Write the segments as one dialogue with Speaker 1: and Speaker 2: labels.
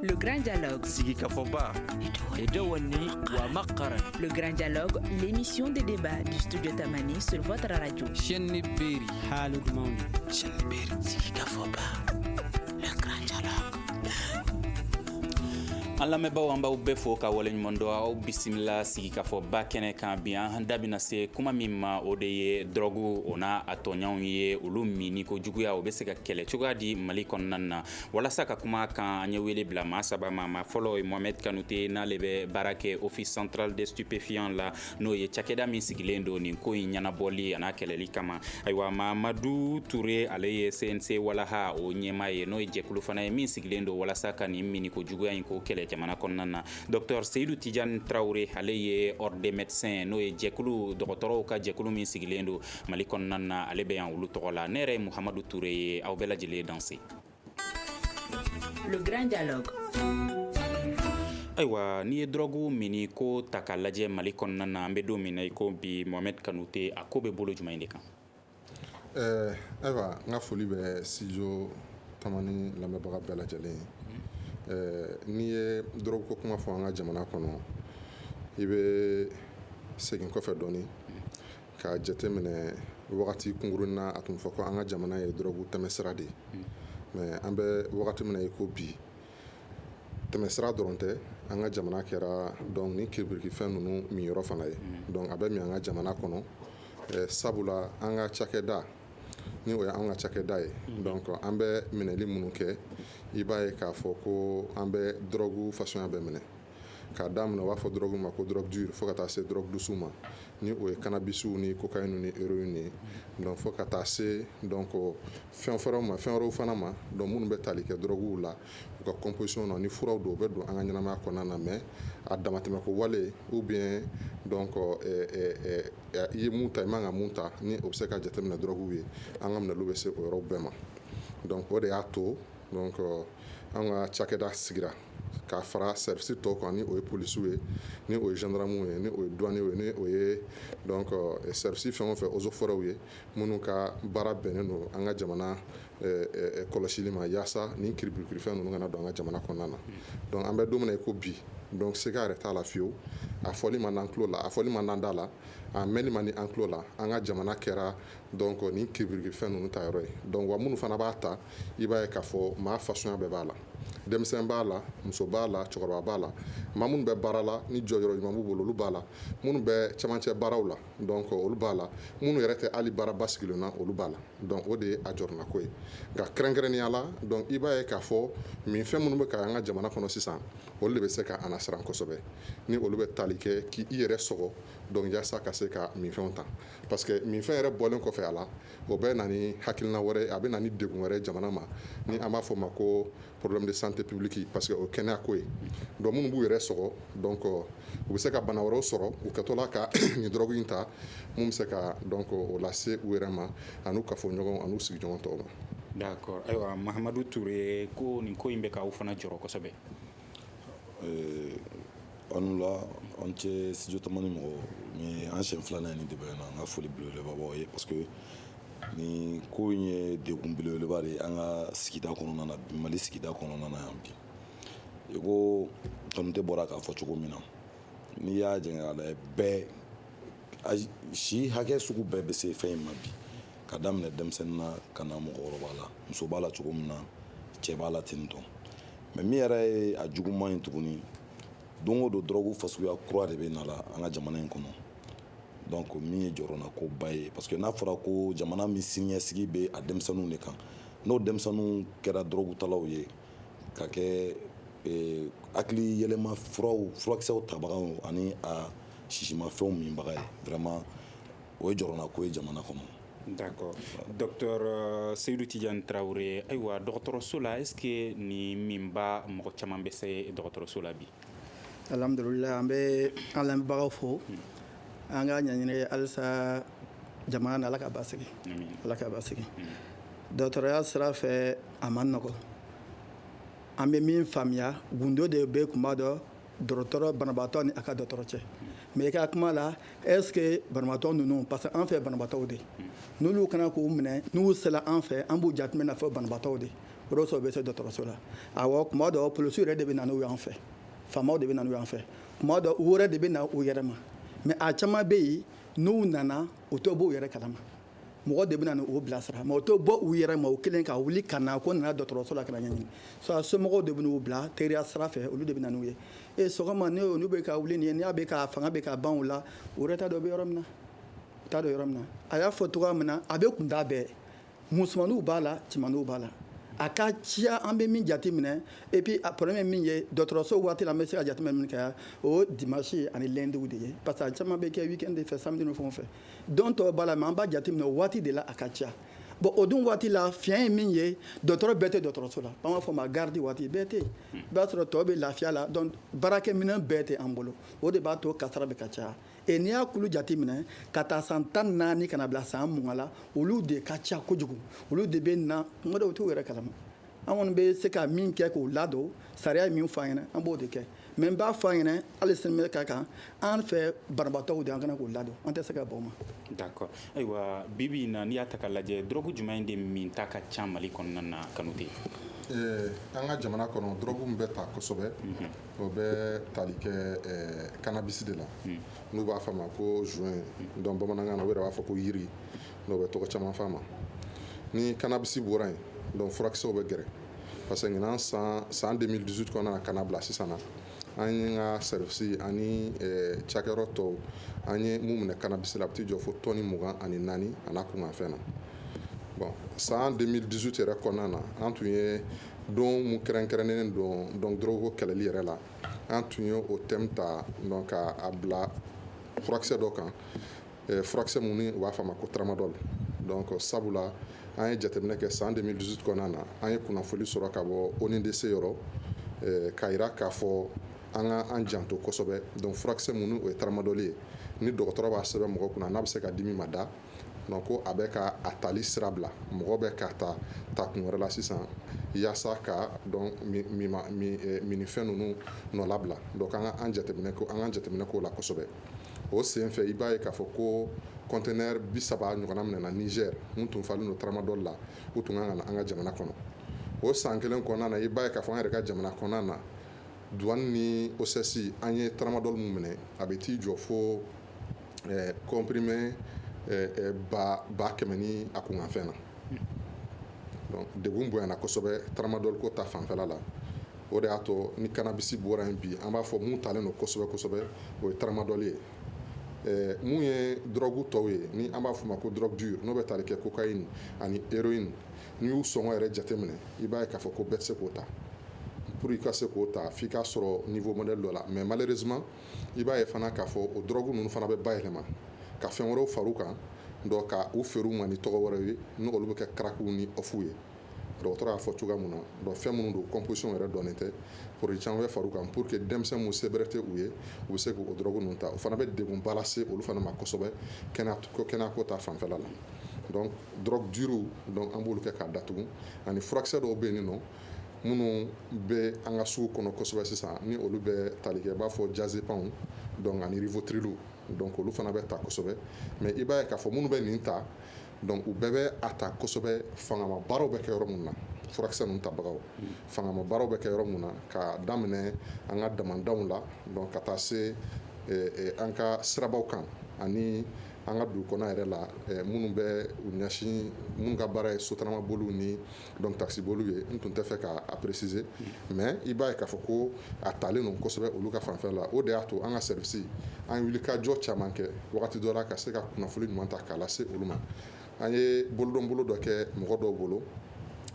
Speaker 1: Le grand dialogue.
Speaker 2: Sigi Kafoba. Edouani Ouamakaran.
Speaker 1: Le grand dialogue, l'émission de débat du studio Tamani sur votre radio.
Speaker 3: Chenni Beri.
Speaker 4: Halud Mauni.
Speaker 2: Chenni Beri.
Speaker 5: Sigi Kafoba. Le grand dialogue.
Speaker 6: An lamɛnbaaw an b'aw bɛɛ fo ka waleɲuman dɔ aw bisimila sigi ka fɔ ba kɛnɛ kan bi an da bɛna se kuma min ma o de ye dɔrɔgu o n'a a tɔɲɔgɔnw ye olu min ko juguya o bɛ se ka kɛlɛ cogoya di Mali kɔnɔna na walasa ka kuma kan an ye wele bila maa saba ma maa fɔlɔ ye Mohamed Kanute n'ale bɛ baara kɛ office central des stupéfiants la n'o ye cakɛda min sigilen don nin ko in ɲɛnabɔli a n'a kɛlɛli kama ayiwa Mamadu Ture ale ye CNC walaha o ɲɛmaa ye n'o ye jɛkulu fana ye min sigilen don walasa ka nin min ko juguya in ko kɛlɛ jamana kɔnɔna na Dr Seydou Tidiane Traoré ale ye ordre des médecins n'o ye jɛkulu dɔgɔtɔrɔw ka jɛkulu min sigilen don Mali kɔnɔna na ale bɛ yan olu tɔgɔ la ne yɛrɛ ye Muhamadu Touré ye aw bɛɛ lajɛlen danse
Speaker 1: Le grand dialogue.
Speaker 6: ayiwa n'i ye drogue mini ko ta ka lajɛ Mali kɔnɔna na an bɛ don min na i ko bi Mohamed Kanute a ko bɛ bolo jumɛn de kan
Speaker 7: ayiwa n ka foli bɛ studio Tamani lamɛnbaga bɛɛ lajɛlen n'i ye drogue ko kuma fɔ an ka jamana kɔnɔ i bɛ segin kɔfɛ dɔɔni ka jate minɛ wagati kunkurunin na a tun fɔ ko an ka jamana ye drogue tɛmɛsira de ye mais an bɛ wagati min na i ko bi tɛmɛsira dɔrɔn tɛ an ka jamana kɛra donc ni kiribirikifɛn ninnu min yɔrɔ fana ye donc a bɛ min an ka jamana kɔnɔ sabula an ka cakɛda ni o ye an ka cakɛda ye donc an bɛ minɛli minnu kɛ i b'a ye k'a fɔ ko an bɛ drogue fasuguya bɛɛ minɛ k'a daminɛ u b'a fɔ drogue ma ko drogue dure fo ka taa se drogue douce ma ni o ye cannabisiw ni cocaïne ni héroïne ye donc fo ka taa se donc fɛn wɛrɛw fana ma donc minnu bɛ tali kɛ droguw la u ka composition na ni furaw don u bɛ don an ka ɲɛnamaya kɔnɔna na mais a damatɛmɛ ko wale ou bien donc i ye mun ta i man ka mun ta ni o bɛ se ka jateminɛ droguw ye an ka minɛliw bɛ se o yɔrɔw bɛɛ ma donc o de y'a to donc an ka cakɛda sigira k'a fara service tɔw kan ni o ye polisiw ye ni o ye gendarmew ye ni o ye douaniers ye ni o ye donc service fɛn o fɛn eaux et forêts ye minnu ka baara bɛnnen don an ka jamana kɔlɔsili ma yaasa ni kiribirikirifɛn ninnu kana don an ka jamana kɔnɔna na donc an bɛ don min na i ko bi donc sega yɛrɛ t'a la fiyewu a fɔli man d'an tulo la a fɔli man d'an da la a mɛnni man di an tulo la an ka jamana kɛra donc ni kiribirikifɛn ninnu ta yɔrɔ ye donc wa minnu fana b'a ta i b'a ye k'a fɔ maa fasuguya bɛɛ b'a la denmisɛn b'a la muso b'a la cɛkɔrɔba b'a la maa minnu bɛ baara la ni jɔyɔrɔ ɲuman b'u bolo olu b'a la minnu bɛ cɛmancɛ baaraw la donc olu b'a la minnu yɛrɛ tɛ hali baara basigilen na olu b'a la donc o de ye a jɔrɔnako ye nka kɛrɛnkɛrɛnnenya la donc i b'a ye k'a fɔ minfɛn minnu bɛ ka an ka jamana kɔnɔ sisan olu de bɛ se ka an lasiran kosɛbɛ ni olu bɛ tali kɛ k'i yɛrɛ sɔgɔ donc yaasa ka se ka minfɛnw ta parce que minfɛn yɛrɛ bɔlen kɔfɛ a la o bɛ na ni hakilina wɛrɛ a bɛ na ni degun wɛrɛ jamana ma ni an b'a fɔ o ma ko problème de santé publique parce que o kɛnɛya ko ye donc minnu b'u yɛrɛ sɔgɔ donc u bɛ se ka bana wɛrɛw sɔrɔ u kɛtɔla ka nin drogue in ta mun bɛ se ka donc o lase u yɛrɛ ma an'u kafoɲɔgɔnw an'u sigiɲɔgɔn tɔw ma.
Speaker 6: d'accord ayiwa Mahamadu Touré ko nin ko in bɛ k'aw fana jɔrɔ kosɛbɛ.
Speaker 8: an la an cɛ studio Tamani mɔgɔ ni an siɲɛ filanan ye nin débat in na an ka foli belebeleba b'aw ye parce que ni ko in ye degun belebeleba de ye an ka sigida kɔnɔna na Mali sigida kɔnɔna na yan bi i ko Kanute bɔra k'a fɔ cogo min na n'i y'a jɛngɛ k'a lajɛ bɛɛ si hakɛ sugu bɛɛ bɛ se fɛn in ma bi ka daminɛ denmisɛnnin na ka na mɔgɔkɔrɔba la muso b'a la cogo min na cɛ b'a la ten tɔ mais min yɛrɛ ye a juguman ye tuguni don o don drogue fasuguya kura de bɛ na la an ka jamana in kɔnɔ donc min ye jɔrɔna ko ba ye parce que n'a fɔra ko jamana min siniɲɛsigi bɛ a denmisɛnninw de kan n'o denmisɛnninw kɛra drogue talaw ye ka kɛ hakili yɛlɛma furakisɛw tabagaw ani a sisimafɛnw minbaga ye vraiment o ye jɔrɔna ko ye jamana kɔnɔ.
Speaker 6: D'accord. Docteur Seydou Tidiane Traoré, ayiwa dɔgɔtɔrɔso la est-ce que ni min b'a mɔgɔ caman bɛ se dɔgɔtɔrɔso la bi?
Speaker 4: Alhamdulillah an bɛ an lamɛnbagaw fo an ka ɲaɲini halisa jamana na ala ka basigi ala ka basigi dɔgɔtɔrɔya sira fɛ a man nɔgɔ an bɛ min faamuya gundo de bɛ kun b'a dɔn dɔgɔtɔrɔ banabaatɔ ni a ka dɔgɔtɔrɔ cɛ mais i ka kuma la est ce que banabaatɔ ninnu parce que an fɛ banabaatɔw de n'olu kana k'u minɛ n'u sera an fɛ an b'u jateminɛ fɔ banabaatɔw de o de sɔrɔ bɛ se dɔgɔtɔrɔso la awɔ kuma dɔ polisiw yɛrɛ de bɛ na n'u y'an fɛ faamaw de bɛ na n'u y'an fɛ kuma dɔ u yɛrɛ de bɛ na u yɛrɛ ma mɛ a caman bɛ yen n'u nana u t'o bɔ u yɛrɛ kalama mɔgɔ de bɛ na n'u bilasira mɛ u t'o bɔ u yɛrɛ ma u kelen ka wuli ka na ko nana dɔgɔtɔrɔso la ka na ɲɛɲini somɔgɔw de bɛ n'u bila teriya sira fɛ olu de bɛ na n'u ye sɔgɔma n'u bɛ ka wuli nin ye n'i y'a bɛ ka fanga bɛ ka ban u la u yɛrɛ t'a dɔn u bɛ yɔrɔ min na u t'a dɔn yɔrɔ min na a y'a fɔ cogoya min na a bɛ kun t'a bɛɛ musomaninw b'a la cɛmaninw b'a la a ka ciya an bɛ min jate minɛ et puis a problème ye min ye dɔgɔtɔrɔso waati la an bɛ se ka jate minɛ min kɛ o dimanche ani lundi de ye parce que a caman bɛ kɛ weekend de fɛ samedi ni fɛnw fɛ don tɔw b'a la mɛ an b'a jate minɛ o waati de la a ka ca bon o dun waati la fiɲɛ ye min ye dɔgɔtɔrɔ bɛɛ tɛ dɔgɔtɔrɔso la an b'a fɔ o ma garde waati bɛɛ tɛ yen i b'a sɔrɔ tɔw bɛ lafiya la donc baarakɛminɛn bɛɛ tɛ an bolo o de b'a to kasara bɛ ka caya et n'i y'a kulu jate minɛ ka taa san 14 ka na bila san 20 la olu de ka ca kojugu olu de bɛ na kuma dɔw u t'u yɛrɛ kalama an kɔni bɛ se ka min kɛ k'u ladon sariya ye min fɔ an ɲɛna an b'o de kɛ mɛ n b'a fɔ an ɲɛna hali sini bɛ ka kan an fɛ banabaatɔw de an kana k'u ladon an tɛ se ka bɔ o ma.
Speaker 6: d'accord ayiwa bibi in na n'i y'a ta k'a lajɛ drogue jumɛn de min ta ka ca mali kɔnɔna na Kanute.
Speaker 7: an ka jamana kɔnɔ drogue min bɛ ta kosɛbɛ o bɛ tali kɛ cannabis de la n'u b'a fɔ a ma ko joint donc bamanankan na u yɛrɛ b'a fɔ ko yiri n'o bɛ tɔgɔ caman fɔ a ma ni cannabis bɔra yen donc furakisɛw bɛ gɛrɛ parce que ɲinan san 2018 kɔnɔna na ka na bila sisan na an ye ka service ani cakɛyɔrɔ tɔw an ye mun minɛ cannabis la a bɛ t'i jɔ fo tɔni 24 a n'a kunkanfɛn na bon san 2018 yɛrɛ kɔnɔna na an tun ye don mun kɛrɛnkɛrɛnnen don donc drogue kɛlɛli yɛrɛ la an tun ye o thème ta donc k'a bila furakisɛ dɔ kan furakisɛ mun ni u b'a fɔ a ma ko tramadol donc sabula an ye jateminɛ kɛ san 2018 kɔnɔna na an ye kunnafoli sɔrɔ ka bɔ ONDC yɔrɔ k'a jira k'a fɔ an ka an janto kosɛbɛ donc furakisɛ minnu o ye tramadol ye ni dɔgɔtɔrɔ b'a sɛbɛn mɔgɔ kunna n'a bɛ se ka dimi ma da donc ko a bɛ ka a tali sira bila mɔgɔ bɛ ka ta kun wɛrɛ la sisan yaasa ka donc minifɛn ninnu nɔ labila donc an ka jateminɛ k'o la kosɛbɛ o sen fɛ i b'a ye k'a fɔ ko conteneur 30 ɲɔgɔnna minɛna Niger mun tun falen don tramadol la u tun kan ka na an ka jamana kɔnɔ o san kelen kɔnɔna na i b'a ye k'a fɔ an yɛrɛ ka jamana kɔnɔna na douane ni OCS an ye tramadol mun minɛ a bɛ t'i jɔ fo comprimé ba 100 ni a kunkanfɛn na donc degun bonyana kosɛbɛ tramadol ko ta fanfɛla la o de y'a to ni cannabis bɔra yen bi an b'a fɔ mun talen don kosɛbɛ o ye tramadol ye mun ye drogue tɔw ye ni an b'a fɔ ma ko drogue dure n'o bɛ tali kɛ cocaïne ani héroïne n'i y'u sɔngɔ yɛrɛ jateminɛ i b'a ye k'a fɔ ko bɛɛ tɛ se k'o ta pour i ka se k'o ta f'i ka sɔrɔ niveau modèle dɔ la mais malheureusement i b'a ye fana k'a fɔ o drogue ninnu fana bɛ bayɛlɛma ka fɛn wɛrɛw far'u kan donc ka u feere u ma ni tɔgɔ wɛrɛw ye n'olu bɛ kɛ crackw ni ɔfw ye dɔgɔtɔrɔ y'a fɔ cogoya mun na donc fɛn minnu don composition yɛrɛ dɔnnen tɛ produit caman bɛ far'u kan pour que denmisɛn mun sebɛrɛ tɛ u ye u bɛ se k'o drogue ninnu ta o fana bɛ degunba lase olu fana ma kosɛbɛ kɛnɛyako ta fanfɛla la donc drogue dure donc an b'olu kɛ k'a datugu ani furakisɛ dɔw bɛ yen nɔ minnu bɛ an ka sugu kɔnɔ kosɛbɛ sisan ni olu bɛ tali kɛ i b'a fɔ diazépam donc ani rivotril donc olu fana bɛ ta kosɛbɛ mais i b'a ye k'a fɔ minnu bɛ nin ta donc u bɛɛ bɛ a ta kosɛbɛ fangama baaraw bɛ kɛ yɔrɔ mun na furakisɛ ninnu tabagaw fangama baaraw bɛ kɛ yɔrɔ mun na ka daminɛ an ka damandanw la donc ka taa se an ka sirabaw kan ani an ka dugu kɔnɔ yɛrɛ la minnu bɛ u ɲɛsin minnu ka baara ye sotarama boliw ni donc taxi boliw ye n tun tɛ fɛ k'a préciser mais i b'a ye k'a fɔ ko a talen don kosɛbɛ olu ka fanfɛla la o de y'a to an ka service an wulikajɔ caman kɛ wagati dɔ la ka se ka kunnafoni ɲuman ta k'a lase olu ma an ye bolodonbolo dɔ kɛ mɔgɔ dɔw bolo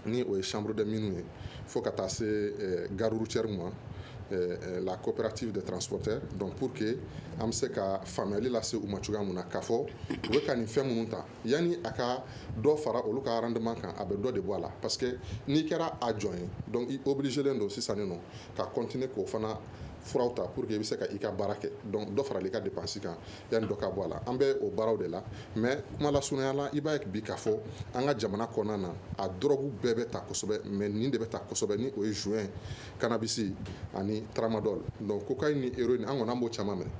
Speaker 7: ni o ye chambre de mines ye fo ka taa se gare routière ma la coopérative des transporteurs donc pour que an bɛ se ka faamuyali lase u ma cogoya mun na k'a fɔ u bɛ ka nin fɛn minnu ta yanni a ka dɔ fara olu ka rendement kan a bɛ dɔ de bɔ a la parce que n'i kɛra a jɔn ye donc i obligelen don sisan nɔ ka continuer k'o fana furaw ta pour que i bɛ se ka i ka baara kɛ donc dɔ farali ka dépense kan yanni dɔ ka bɔ a la an bɛ o baaraw de la mais kuma lasurunya la i b'a ye bi k'a fɔ an ka jamana kɔnɔna na a drogue bɛɛ bɛ ta kosɛbɛ mais nin de bɛ ta kosɛbɛ ni o ye joint cannabis ani tramadol donc cocaïne ni héroïne an kɔni an b'o caman minɛ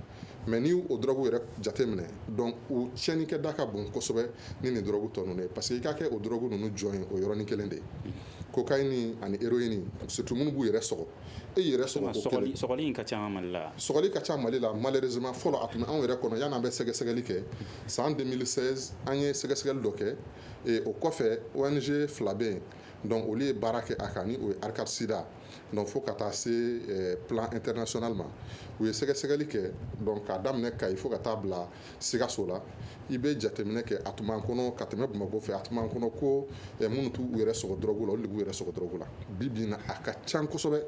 Speaker 7: mais ni o drogue yɛrɛ jate minɛ donc o tiɲɛnikɛ da ka bon kosɛbɛ ni nin drogue tɔ ninnu ye parce que i ka kɛ o drogue ninnu jɔn ye o yɔrɔnin kelen de ye cocaïne ani héroïne surtout minnu b'u yɛrɛ sɔgɔ e yɛrɛ sɔgɔ ko kelen
Speaker 6: sɔgɔli in ka ca Mali la
Speaker 7: sɔgɔli ka ca Mali la malheureusement fɔlɔ a tun bɛ anw yɛrɛ kɔnɔ yan'an bɛ sɛgɛsɛgɛli kɛ san 2016 an ye sɛgɛsɛgɛli dɔ kɛ o kɔfɛ ONG fila bɛ yen donc olu ye baara kɛ a kan ni o ye ARCAD SIDA donc fo ka taa se plan international ma u ye sɛgɛsɛgɛli kɛ donc k'a daminɛ Kayi fo ka taa bila Sikaso la i bɛ jateminɛ kɛ a tun b'an kɔnɔ ka tɛmɛ Bamakɔ fɛ a tun b'an kɔnɔ ko minnu t'u yɛrɛ sɔgɔ drogue la olu de b'u yɛrɛ sɔgɔ drogue la bi bi in na a ka ca kosɛbɛ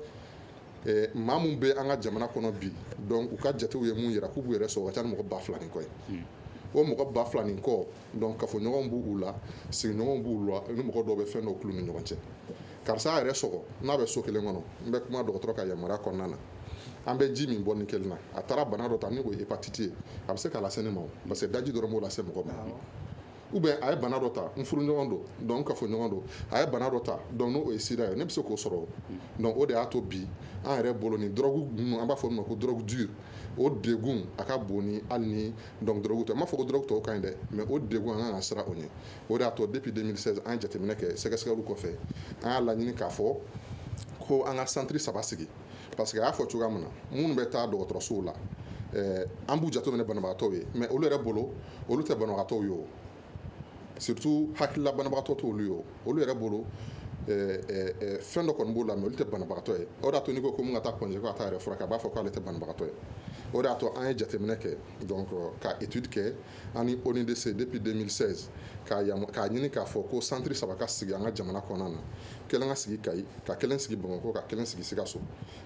Speaker 7: maa mun bɛ an ka jamana kɔnɔ bi donc u ka jatew ye mun yira k'u b'u yɛrɛ sɔgɔ ka ca ni mɔgɔ 2000 ni kɔ ye o mɔgɔ 2000 ni kɔ donc kafoɲɔgɔnw b'u la sigiɲɔgɔnw b'u la ni mɔgɔ dɔw bɛ fɛn dɔw kulu ni ɲɔgɔn cɛ karisa a yɛrɛ sɔgɔ n'a bɛ so kelen kɔnɔ n bɛ kuma dɔgɔtɔrɔ ka yamaruya kɔnɔna na an bɛ ji min bɔ ni kelen na a taara bana dɔ ta ni o ye hépatite ye a bɛ se k'a lase ne ma parce que daji dɔrɔn b'o lase mɔgɔ ma ou bien a ye bana dɔ ta n furuɲɔgɔn don donc n kafoɲɔgɔn don a ye bana dɔ ta donc n'o ye sida ye ne bɛ se k'o sɔrɔ donc o de y'a to bi an yɛrɛ bolo ni drogue ninnu an b'a fɔ olu ma ko drogue dure o degun a ka bon ni hali ni donc drogue tɛ n m'a fɔ ko drogue tɔw ka ɲi dɛ mais o degun an kan ka siran o ɲɛ o de y'a to depuis 2016 an ye jateminɛ kɛ sɛgɛsɛgɛliw kɔfɛ an y'a laɲini k'a fɔ ko an ka centre 3 sigi parce que a y'a fɔ cogoya min na minnu bɛ taa dɔgɔtɔrɔsow la an b'u jateminɛ banabagatɔw ye mais olu yɛrɛ bolo olu tɛ banabagatɔw ye o surtout hakilila banabagatɔ t'olu ye o olu yɛrɛ bolo fɛn dɔ kɔni b'o la mais olu tɛ banabagatɔ ye o de y'a to n'i ko ko mun ka taa congé ko ka taa yɛrɛ furakɛ a b'a fɔ k'ale tɛ banabagatɔ ye o de y'a to an ye jateminɛ kɛ donc ka étude kɛ an ni ONUDC depuis 2016 k'a ɲini k'a fɔ ko centre 3 ka sigi an ka jamana kɔnɔna na kelen ka sigi Kayi ka kelen sigi Bamakɔ ka kelen sigi Sikaso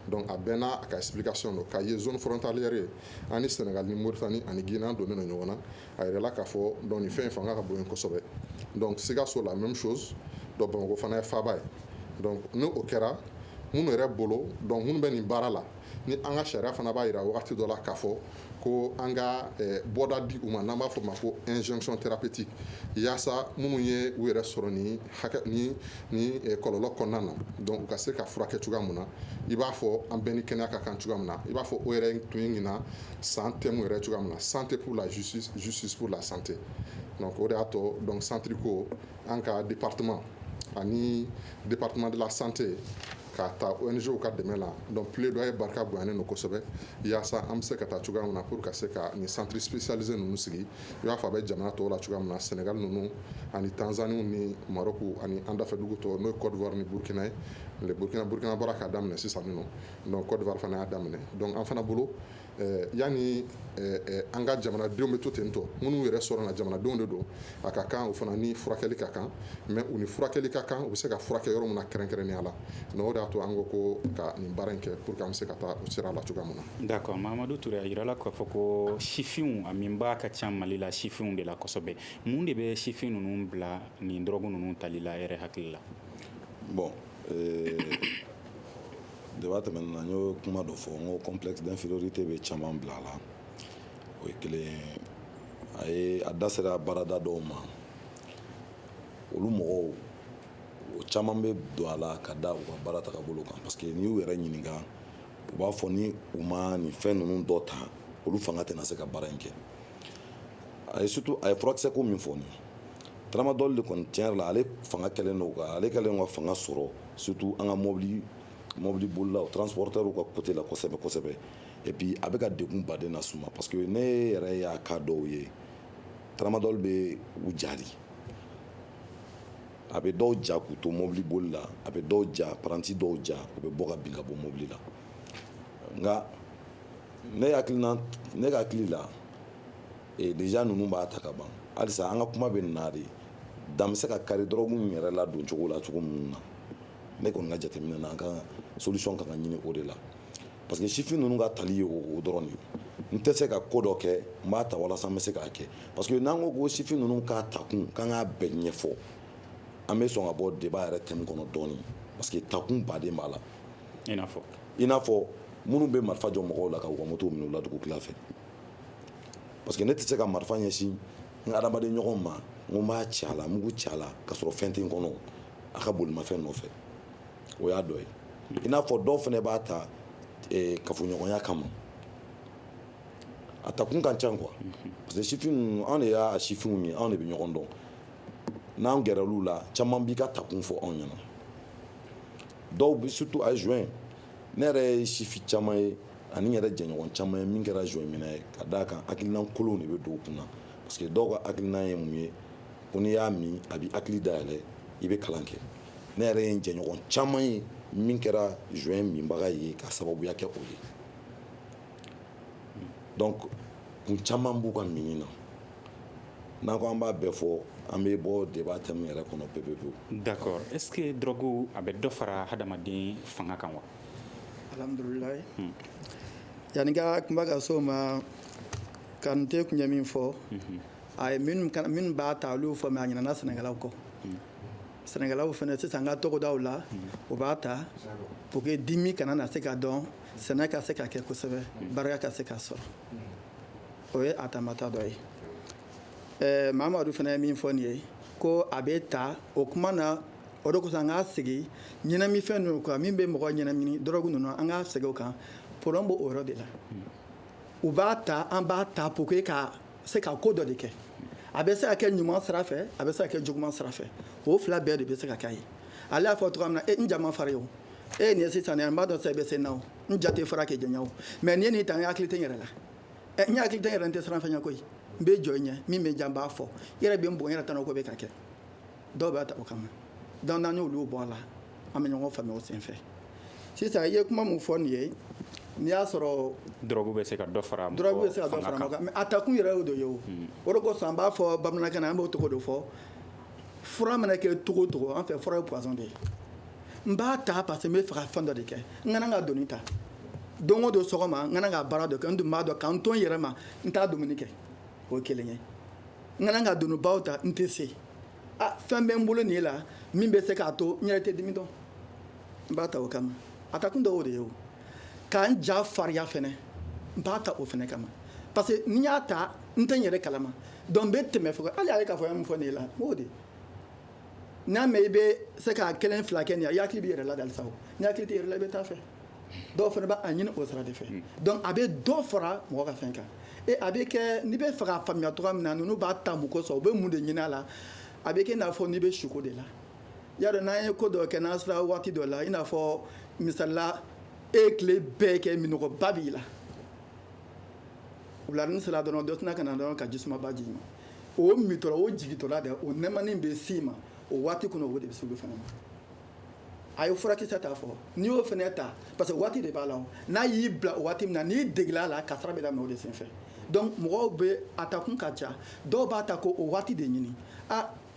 Speaker 7: donc a bɛɛ n'a ka explication don Kayi ye zone frontalière ye an ni Sénégal ni Mauritanie ani Guinée an donnen don ɲɔgɔn na a yɛrɛ la k'a fɔ donc nin fɛn in fanga ka bon yen kosɛbɛ donc Sikaso la même chose donc Bamakɔ fana ye faaba ye donc ni o kɛra minnu yɛrɛ bolo donc minnu bɛ nin baara la ni an ka sariya fana b'a jira wagati dɔ la k'a fɔ ko an ka bɔda di u ma n'an b'a fɔ o ma ko injonction thérapeutique yaasa minnu ye u yɛrɛ sɔrɔ ni kɔlɔlɔ kɔnɔna na donc u ka se ka furakɛ cogoya min na i b'a fɔ an bɛɛ ni kɛnɛya ka kan cogoya min na i b'a fɔ o yɛrɛ tun ye ɲinan san thème yɛrɛ cogoya min na santé pour la justice justice pour la santé donc o de y'a to donc centre ko an ka département ani département de la santé k'a ta ONG ka dɛmɛ la donc plaidoyer barika bonyanen don kosɛbɛ yaasa an bɛ se ka taa cogoya min na pour ka se ka nin centre spécialisé ninnu sigi i b'a fɔ a bɛ jamana tɔw la cogoya min na Sénégal ninnu ani Tanzanie ni Maroc ani an dafɛ dugu tɔw n'o ye Côte d'Ivoire ni Burkina ye Burkina bɔra k'a daminɛ sisan nɔ donc Côte d'Ivoire fana y'a daminɛ donc an fana bolo yanni an ka jamanadenw bɛ to ten tɔ minnu yɛrɛ sɔrɔ na jamanadenw de don a ka kan o fana ni furakɛli ka kan mais u ni furakɛli ka kan u bɛ se ka furakɛ yɔrɔ min na kɛrɛnkɛrɛnnenya la donc o de y'a to an ko ko ka nin baara in kɛ pour que an bɛ se ka taa o sira la cogoya min na.
Speaker 6: d'accord Mamadou Touré a yirala k'a fɔ ko sifinw a minba ka ca Mali la sifinw de la kosɛbɛ mun de bɛ sifin ninnu bila nin drogue ninnu tali la yɛrɛ hakili la.
Speaker 8: bon débat tɛmɛnen na n y'o kuma dɔ fɔ n ko complexe d'infériorité bɛ caman bila a la o ye kelen a da sera baarada dɔw ma olu mɔgɔw o caman bɛ don a la ka da u ka baara tagabolo kan parce que n'i y'u yɛrɛ ɲininka u b'a fɔ ni u ma nin fɛn ninnu dɔ ta olu fanga tɛna se ka baara in kɛ a ye furakisɛ ko min fɔ nin tramadol de kɔni tiɲɛ yɛrɛ la ale fanga kɛlen don ale kɛlen ka fanga sɔrɔ surtout an ka mobili bolila o transporteurs ka côté la kosɛbɛ kosɛbɛ et puis a bɛ ka degun baden na suma parce que ne yɛrɛ y'a cas dɔw ye tramadol bɛ u jari a bɛ dɔw ja k'u to mobili boli la a bɛ dɔw ja paranti dɔw ja u bɛ bɔ ka bin ka bɔ mobili la nka ne ka hakili la déjà ninnu b'a ta ka ban halisa an ka kuma bɛ nin na de dan bɛ se ka kari drogue yɛrɛ la don cogo la cogo minnu na ne kɔni ka jateminɛ na an ka solution kan ka ɲini o de la parce que sifin ninnu ka tali ye o dɔrɔn de ye n tɛ se ka ko dɔ kɛ n b'a ta walasa n bɛ se k'a kɛ parce que n'an ko ko sifin ninnu k'a takun k'an k'a bɛɛ ɲɛfɔ an bɛ sɔn ka bɔ débat yɛrɛ thème kɔnɔ dɔɔnin parce que takun baden b'a la i n'a fɔ minnu bɛ marifa jɔ mɔgɔw la ka u ka moto minɛ u la dugu tila fɛ parce que ne tɛ se ka marifa ɲɛsin n ka adamaden ɲɔgɔn ma n ko n b'a ci a la mugu ci a la ka sɔrɔ fɛn tɛ n kɔnɔ a ka bolimafɛn nɔfɛ o y'a dɔ ye i n'a fɔ dɔw fana b'a ta kafoɲɔgɔnya kama a takun ka ca quoi parce que sifin ninnu anw de y'a sifinw ye anw de bɛ ɲɔgɔn dɔn n'an gɛrɛl'u la caman b'i ka takun fɔ anw ɲɛna dɔw bɛ surtout a juin ne yɛrɛ ye sifi caman ye ani n yɛrɛ jɛɲɔgɔn caman ye min kɛra juin minɛ ye ka d'a kan hakilinan kolonw de bɛ don u kunna parce que dɔw ka hakilinan ye mun ye ko n'i y'a min a bɛ hakili dayɛlɛ i bɛ kalan kɛ ne yɛrɛ ye n jɛɲɔgɔn caman ye min kɛra juin minbaga ye ka sababuya kɛ o ye donc kun caman b'u ka mini na n'an ko an b'a bɛɛ fɔ an bɛ bɔ débat thème yɛrɛ kɔnɔ pepewu.
Speaker 6: D'accord. Est-ce que drogue a bɛ dɔ fara hadamaden fanga kan wa?
Speaker 4: Alhamdulillah. Yani ka kuma ka so ma kan te kunya min fɔ a ye min b'a ta olu fɔ mais a ɲinana Sénégalaw kɔ. Sénégalaw fɛnɛ sisan ka togodaw la o b'a ta pour que dimi kana na se ka dɔn sɛnɛ ka se ka kɛ kosɛbɛ barika ka se ka sɔrɔ o ye a taamata dɔ ye. Mamadu fana ye min fɔ nin ye ko a bɛ ta o kuma na o de kosɔn an k'a sigi ɲɛnamifɛn ninnu kan min bɛ mɔgɔ ɲɛnamini dɔrɔgu ninnu an k'a segin o kan problème b'o yɔrɔ de la u b'a ta an b'a ta pour que ka se ka ko dɔ de kɛ a bɛ se ka kɛ ɲuman sira fɛ a bɛ se ka kɛ juguman sira fɛ o fila bɛɛ de bɛ se ka k'a ye ale y'a fɔ cogoya min na n ja ma fara ye o nin ye sisan nin b'a dɔn sisan i bɛ se na o n ja tɛ fara kɛ jɛnya o mais nin ye nin ta n hakili tɛ n yɛrɛ la n hakili tɛ n yɛrɛ n tɛ siran fɛn ɲɛ koyi n bɛ jɔ ɲɛ min bɛ jan b'a fɔ yɛrɛ bɛ n bon yɛrɛ tan ko bɛ ka kɛ dɔw b'a ta o kama donc n'an y'olu bɔ a la an bɛ ɲɔgɔn faamuya o senfɛ sisan i ye kuma min fɔ nin ye n'i y'a sɔrɔ
Speaker 6: drogue bɛ se ka dɔ fara
Speaker 4: drogue bɛ se ka dɔ fara mɔgɔ kan mais a takun yɛrɛ y'o de ye o o de kosɔn an b'a fɔ bamanankan na an b'o tɔgɔ de fɔ fura mana kɛ cogo o cogo an fɛ fura ye poison de ye n b'a ta parce que n bɛ fɛ ka fɛn dɔ de kɛ n kana ka doni ta don o don sɔgɔma n kana ka baara dɔ kɛ n dun b'a dɔn k'an to n yɛrɛ ma n t'a dumuni kɛ o ye kelen ye n kana ka doni baw ta n tɛ se fɛn bɛ n bolo nin la min bɛ se k'a to n yɛrɛ tɛ dimi dɔn n b'a ta o kama a takun dɔ o de ye o k'an ja fariya fɛnɛ n b'a ta o fɛnɛ kama parce que ni n y'a ta n tɛ n yɛrɛ kalama donc n bɛ tɛmɛ fɔ hali a ye k'a fɔ n ye mun fɔ nin ye la n b'o de n'a mɛn i bɛ se ka kelen fila kɛ nin ye i hakili b'i yɛrɛ la halisa o ni hakili tɛ yɛrɛ la i bɛ taa fɛ dɔw fana b'a ɲini o sira de fɛ donc a bɛ dɔ fara mɔgɔ ka fɛn kan a bɛ kɛ n'i bɛ fɛ k'a faamuya cogoya min na ninnu b'a ta mun kosɔn u bɛ mun de ɲini a la a bɛ kɛ i n'a fɔ n'i bɛ suko de la y'a dɔn n'an ye ko dɔ kɛ n'an sera waati dɔ la i n'a fɔ misalila e ye tile bɛɛ kɛ minɔgɔba b'i la wulanin sera dɔrɔn dɔ tɛna ka na dɔrɔn ka jisumaba jigin ma o mitɔla o jigitɔla dɛ o nɛmani bɛ s'i ma o waati kɔnɔ o de bɛ se olu fana ma a ye furakisɛ t'a fɔ n'i y'o fana ta parce que waati de b'a la o n'a y'i bila o waati min na n'i degela a la kasara bɛ daminɛ o de senfɛ donc mɔgɔw bɛ a ta kun ka ca dɔw b'a ta ko o waati de ɲini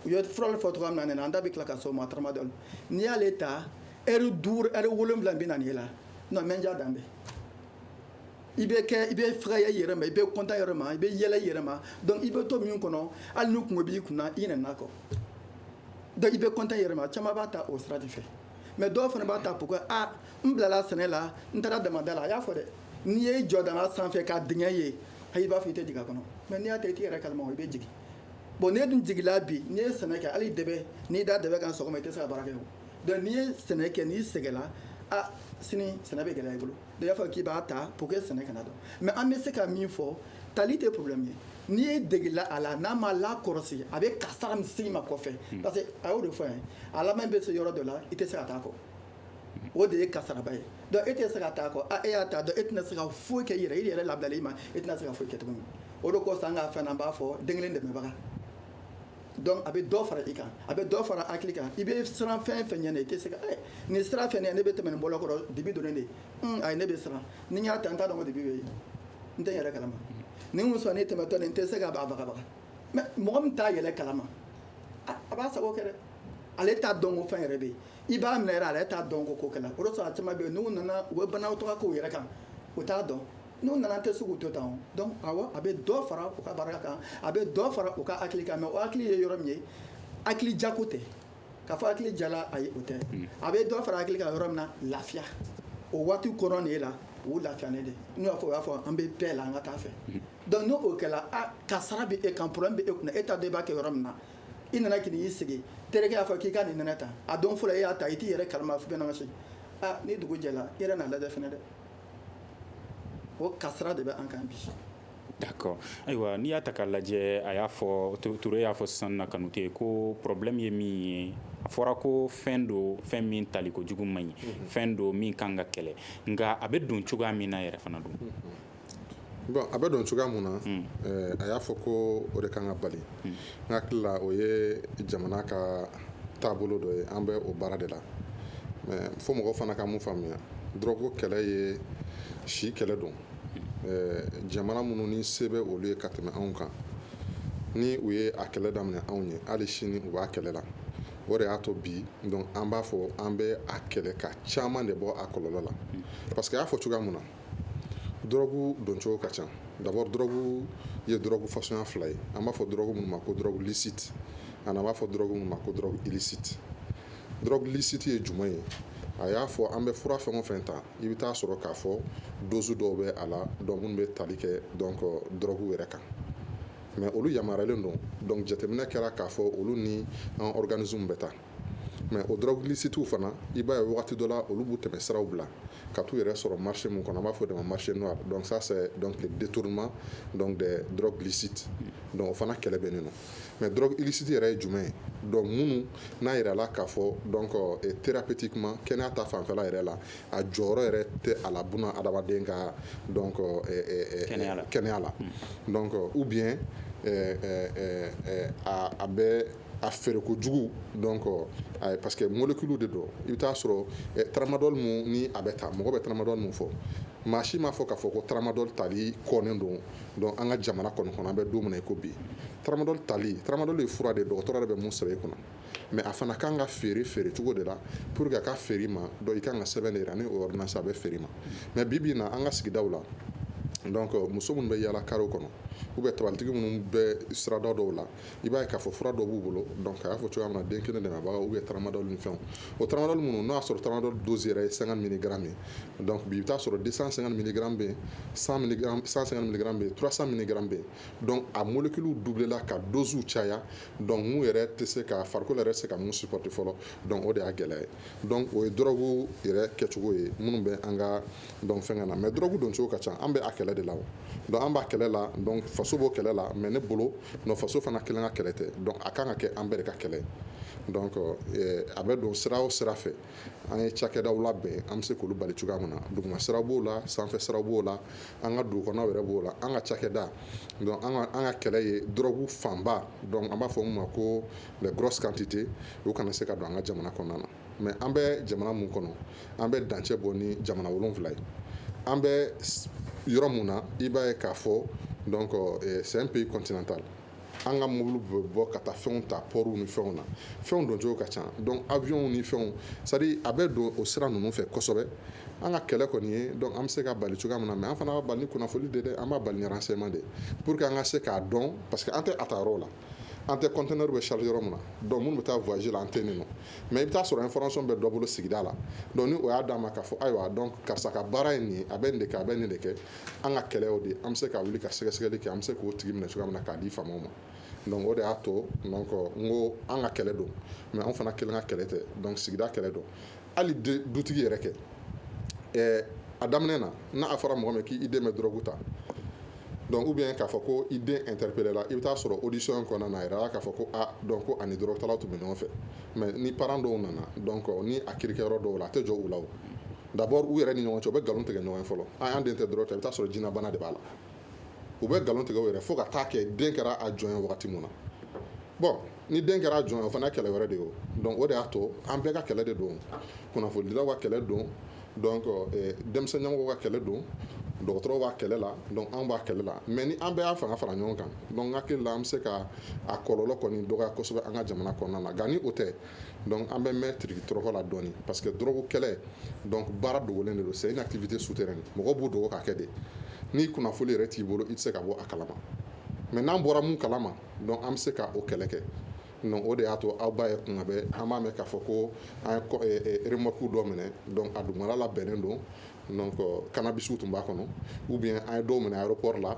Speaker 4: u ye fura fɔ cogoya min na nin an da bɛ tila ka s'o ma tramadol n'i y'ale ta heure 5 heure 7 bɛ na nin ye la non mɛ n ja dan bɛ i bɛ fɛgɛya i yɛrɛ ma i bɛ kontan i yɛrɛ ma i bɛ yɛlɛ i yɛrɛ ma donc i bɛ to min kɔnɔ hali ni kungo b'i kunna i ɲinɛna kɔ donc i bɛ kontan i yɛrɛ ma caman b'a ta o sira de fɛ mais dɔw fana b'a ta pour que n bilala sɛnɛ la n taara damada la a y'a fɔ dɛ n'i ye jɔ danga sanfɛ ka dingɛ ye i b'a fɔ i tɛ jigin a kɔnɔ mais n'i y'a ta i t'i yɛrɛ kalama i bɛ jigin bon n'e dun jigila bi n'i ye sɛnɛ kɛ hali dɛbɛ n'i da dɛbɛ kan sɔgɔma i tɛ se ka baara kɛ o donc n'i ye sɛnɛ kɛ n'i sɛgɛnna sini sɛnɛ bɛ gɛlɛya i bolo donc i y'a fɔ k'i b'a ta pour que sɛnɛ kana dɔn mais an bɛ se ka min fɔ tali tɛ problème ye n'i ye degela a la n'a ma lakɔlɔsi a bɛ kasara min s'i ma kɔfɛ parce que a y'o de fɔ yan a laban bɛ se yɔrɔ dɔ la i tɛ se ka taa kɔ o de ye kasaraba ye donc e tɛ se ka taa kɔ e y'a ta donc e tɛna se ka foyi kɛ i yɛrɛ labilali ma e tɛna se ka foyi kɛ tuguni o de kosɔn an ka fɛn na an b'a fɔ den kelen dɛmɛbaga donc a bɛ dɔ fara i kan a bɛ dɔ fara hakili kan i bɛ siran fɛn fɛn ɲɛ i tɛ se ka nin sira fɛn ne bɛ tɛmɛ nin bɔlɔ kɔrɔ dibi donnen de ayi ne bɛ siran ni n y'a ta n t'a dɔn ko dibi bɛ yen n tɛ n yɛrɛ kalama ni n sɔn ne tɛmɛtɔ nin n tɛ se ka bagabaga mais mɔgɔ min t'a yɛlɛ kalama a b'a sago kɛ dɛ ale t'a dɔn ko fɛn yɛrɛ bɛ yen i b'a minɛ yɛrɛ ale t'a dɔn ko ko kɛla o de sɔrɔ a caman bɛ yen n'u nana u bɛ banaw tɔgɔ k'u yɛrɛ kan u t'a dɔn n'u nana tɛ se k'u to tan donc awɔ a bɛ dɔ fara u ka baara kan a bɛ dɔ fara u ka hakili kan mais o hakili ye yɔrɔ min ye hakili jako tɛ k'a fɔ hakili jala ayi o tɛ a bɛ dɔ fara hakili kan yɔrɔ min na lafiya o waati kɔrɔ nin ye la o lafiya ne de n'u y'a fɔ o y'a fɔ an bɛ bɛɛ la an ka taa fɛ donc n'o kɛla kasara bɛ e kan problème bɛ e kunna e t'a dɔn i b'a kɛ yɔrɔ min na i nana k'i y'i sigi terikɛ y'a fɔ k'i ka nin nɛnɛ ta a don fɔlɔ e y'a ta i t'i yɛrɛ kalama fo bɛ na ka se ni dugu jɛla i yɛrɛ n'a lajɛ fɛnɛ dɛ o kasara de bɛ an kan bi
Speaker 6: D'accord. Ayiwa n'i y'a ta k'a lajɛ a y'a fɔ Ture y'a fɔ sisan na Kanute ko problème ye min ye a fɔra ko fɛn do fɛn min tali kojugu man ɲi fɛn do min kan ka kɛlɛ nka a bɛ don cogoya min na yɛrɛ fana don.
Speaker 7: Bon a bɛ don cogoya mun na a y'a fɔ ko o de kan ka bali n hakili la o ye jamana ka taabolo dɔ ye an bɛ o baara de la mais fo mɔgɔw fana ka mun faamuya drogue kɛlɛ ye si kɛlɛ don jamana minnu ni se bɛ olu ye ka tɛmɛ anw kan ni u ye a kɛlɛ daminɛ anw ye hali sini u b'a kɛlɛ la o de y'a to bi donc an b'a fɔ an bɛ a kɛlɛ ka caman de bɔ a kɔlɔlɔ la parce que a y'a fɔ cogoya mun na drogue don cogo ka ca d'abord drogue ye drogue fasuguya fila ye an b'a fɔ drogue minnu ma ko drogue licite ani an b'a fɔ drogue minnu ma ko drogue illicite drogue licite ye jumɛn ye a y'a fɔ an bɛ fura fɛn o fɛn ta i bɛ taa sɔrɔ k'a fɔ dose dɔw bɛ a la donc minnu bɛ tali kɛ donc drogue yɛrɛ kan mais olu yamaruyalen don donc jateminɛ kɛra k'a fɔ olu ni an organisme bɛ taa mais o drogue licite fana i b'a ye wagati dɔ la olu b'u tɛmɛ siraw bila ka t'u yɛrɛ sɔrɔ marché mun kɔnɔ an b'a fɔ o de ma marché noir donc ça c'est donc le détournement donc des drogues licites donc o fana kɛlɛ bɛ nin nɔ mais drogue illicite yɛrɛ ye jumɛn ye donc minnu n'a yirala k'a fɔ donc thérapeutiquement kɛnɛya ta fanfɛla yɛrɛ la a jɔyɔrɔ yɛrɛ tɛ a la buna adamaden ka donc kɛnɛya la donc ou bien a bɛ a feere kojugu donc parce que molécule de don i bɛ taa sɔrɔ tramadol mun ni a bɛ ta mɔgɔ bɛ tramadol mun fɔ maa si m'a fɔ k'a fɔ ko tramadol tali kɔnnen don donc an ka jamana kɔnɔ an bɛ don min na i ko bi tramadol ye fura de ye dɔgɔtɔrɔ yɛrɛ bɛ mun sɛbɛn i kunna mais a fana kan ka feere cogo de la pour que a ka feere i ma donc i kan ka sɛbɛn de jira ni o ordonnance a bɛ feere i ma mais bi bi in na an ka sigidaw la donc muso minnu bɛ yaala karew kɔnɔ ou bien tabalitigi minnu bɛ sirada dɔw la i b'a ye k'a fɔ fura dɔ b'u bolo donc a y'a fɔ cogoya min na den kelen dɛmɛbaga ou bien tramadol ni fɛnw o tramadol minnu n'o y'a sɔrɔ tramadol dose yɛrɛ ye 50 mg ye donc bi i bɛ taa sɔrɔ 250 mg bɛ yen 100 mg 150 mg bɛ yen 300 mg bɛ yen donc a molécule doublela ka dosiw caya donc mun yɛrɛ tɛ se ka farikolo yɛrɛ tɛ se ka mun supporter fɔlɔ donc o de y'a gɛlɛya ye donc o ye drogue yɛrɛ kɛcogo ye minnu bɛ an ka donc fɛngɛ na mais drogue don cogo ka ca an bɛ a kɛlɛ de la donc an b'a kɛlɛ la donc faso b'o kɛlɛ la mais ne bolo non faso fana kelen ka kɛlɛ tɛ donc a kan ka kɛ an bɛɛ de ka kɛlɛ donc a bɛ don sira o sira fɛ an ye cakɛdaw labɛn an bɛ se k'olu bali cogoya min na duguma siraw b'o la sanfɛ siraw b'o la an ka dugukɔnɔnaw yɛrɛ b'o la an ka cakɛda donc an ka kɛlɛ ye drogue fanba donc an b'a fɔ mun ma ko les grosses quantités u kana se ka don an ka jamana kɔnɔna na mais an bɛ jamana mun kɔnɔ an bɛ dancɛ bɔ ni jamana 7 ye an bɛ yɔrɔ mun na i b'a ye k'a fɔ donc c'est un pays continental an ka mobile bɛ bɔ ka taa fɛnw ta pɔriw ni fɛnw na fɛnw don cogo ka ca donc avion ni fɛnw c'est à dire a bɛ don o sira ninnu fɛ kosɛbɛ an ka kɛlɛ kɔni ye donc an bɛ se ka bali cogoya min na mais an fana b'a bali ni kunnafoni de dɛ an b'a bali ni renseignement de pour que an ka se k'a dɔn parce que an tɛ a ta yɔrɔ la an tɛ conteneur bɛ charge yɔrɔ min na donc minnu bɛ taa voyager la an tɛ nin nɔ mais i bɛ taa sɔrɔ information bɛ dɔ bolo sigida la donc ni o y'a d'an ma k'a fɔ ayiwa donc karisa ka baara ye nin ye a bɛ nin de kɛ a bɛ nin de kɛ an ka kɛlɛ o de an bɛ se ka wuli ka sɛgɛsɛgɛli kɛ an bɛ se k'o tigi minɛ cogoya min na k'a di faamaw ma donc o de y'a to donc n ko an ka kɛlɛ don mais an fana kelen ka kɛlɛ tɛ donc sigida kɛlɛ don hali dutigi yɛrɛ kɛ a daminɛ na n'a fɔra mɔgɔ min k'i den bɛ drogue ta donc ou bien k'a fɔ ko i den interpellé la i bɛ taa sɔrɔ audition kɔnɔna na a yɛrɛ k'a fɔ ko donc ko ani drogue talaw tun bɛ ɲɔgɔn fɛ mais ni parents dɔw nana donc ni a kirikɛyɔrɔ dɔw la a tɛ jɔ u la o d'abord u yɛrɛ ni ɲɔgɔn cɛ u bɛ nkalon tigɛ ɲɔgɔn ye fɔlɔ an den tɛ drogue ta i bɛ taa sɔrɔ jinɛbana de b'a la u bɛ nkalon tigɛ u yɛrɛ fo ka taa kɛ den kɛra a jɔn ye wagati min na bon ni den kɛra a jɔn ye o fana ye kɛlɛ wɛrɛ de ye o donc o de y'a to an bɛɛ ka kɛlɛ de don kunnafonidilaw ka kɛlɛ don donc denmisɛn ɲɛmɔgɔw ka kɛlɛ don dɔgɔtɔrɔw b'a kɛlɛ la donc an b'a kɛlɛ la mais ni an bɛɛ y'a fanga fara ɲɔgɔn kan donc n hakili la an bɛ se ka a kɔlɔlɔ kɔni dɔgɔya kosɛbɛ an ka jamana kɔnɔna na nka ni o tɛ donc an bɛ mɛn tiriki tɔrɔkɔ la dɔɔni parce que drogue kɛlɛ donc baara dogolen de don c'est une activité souterraine mɔgɔw b'o dogo k'a kɛ de ni kunnafoni yɛrɛ t'i bolo i tɛ se ka bɔ a kalama mais n'an bɔra mun kalama donc an bɛ se ka o kɛlɛ kɛ donc o de y'a to aw b'a ye kuma bɛɛ an b'a mɛn k'a fɔ ko an ye remorque dɔ minɛ donc a dugumala labɛnnen don donc cannabis tun b'a kɔnɔ ou bien an ye dɔw minɛ aéroport la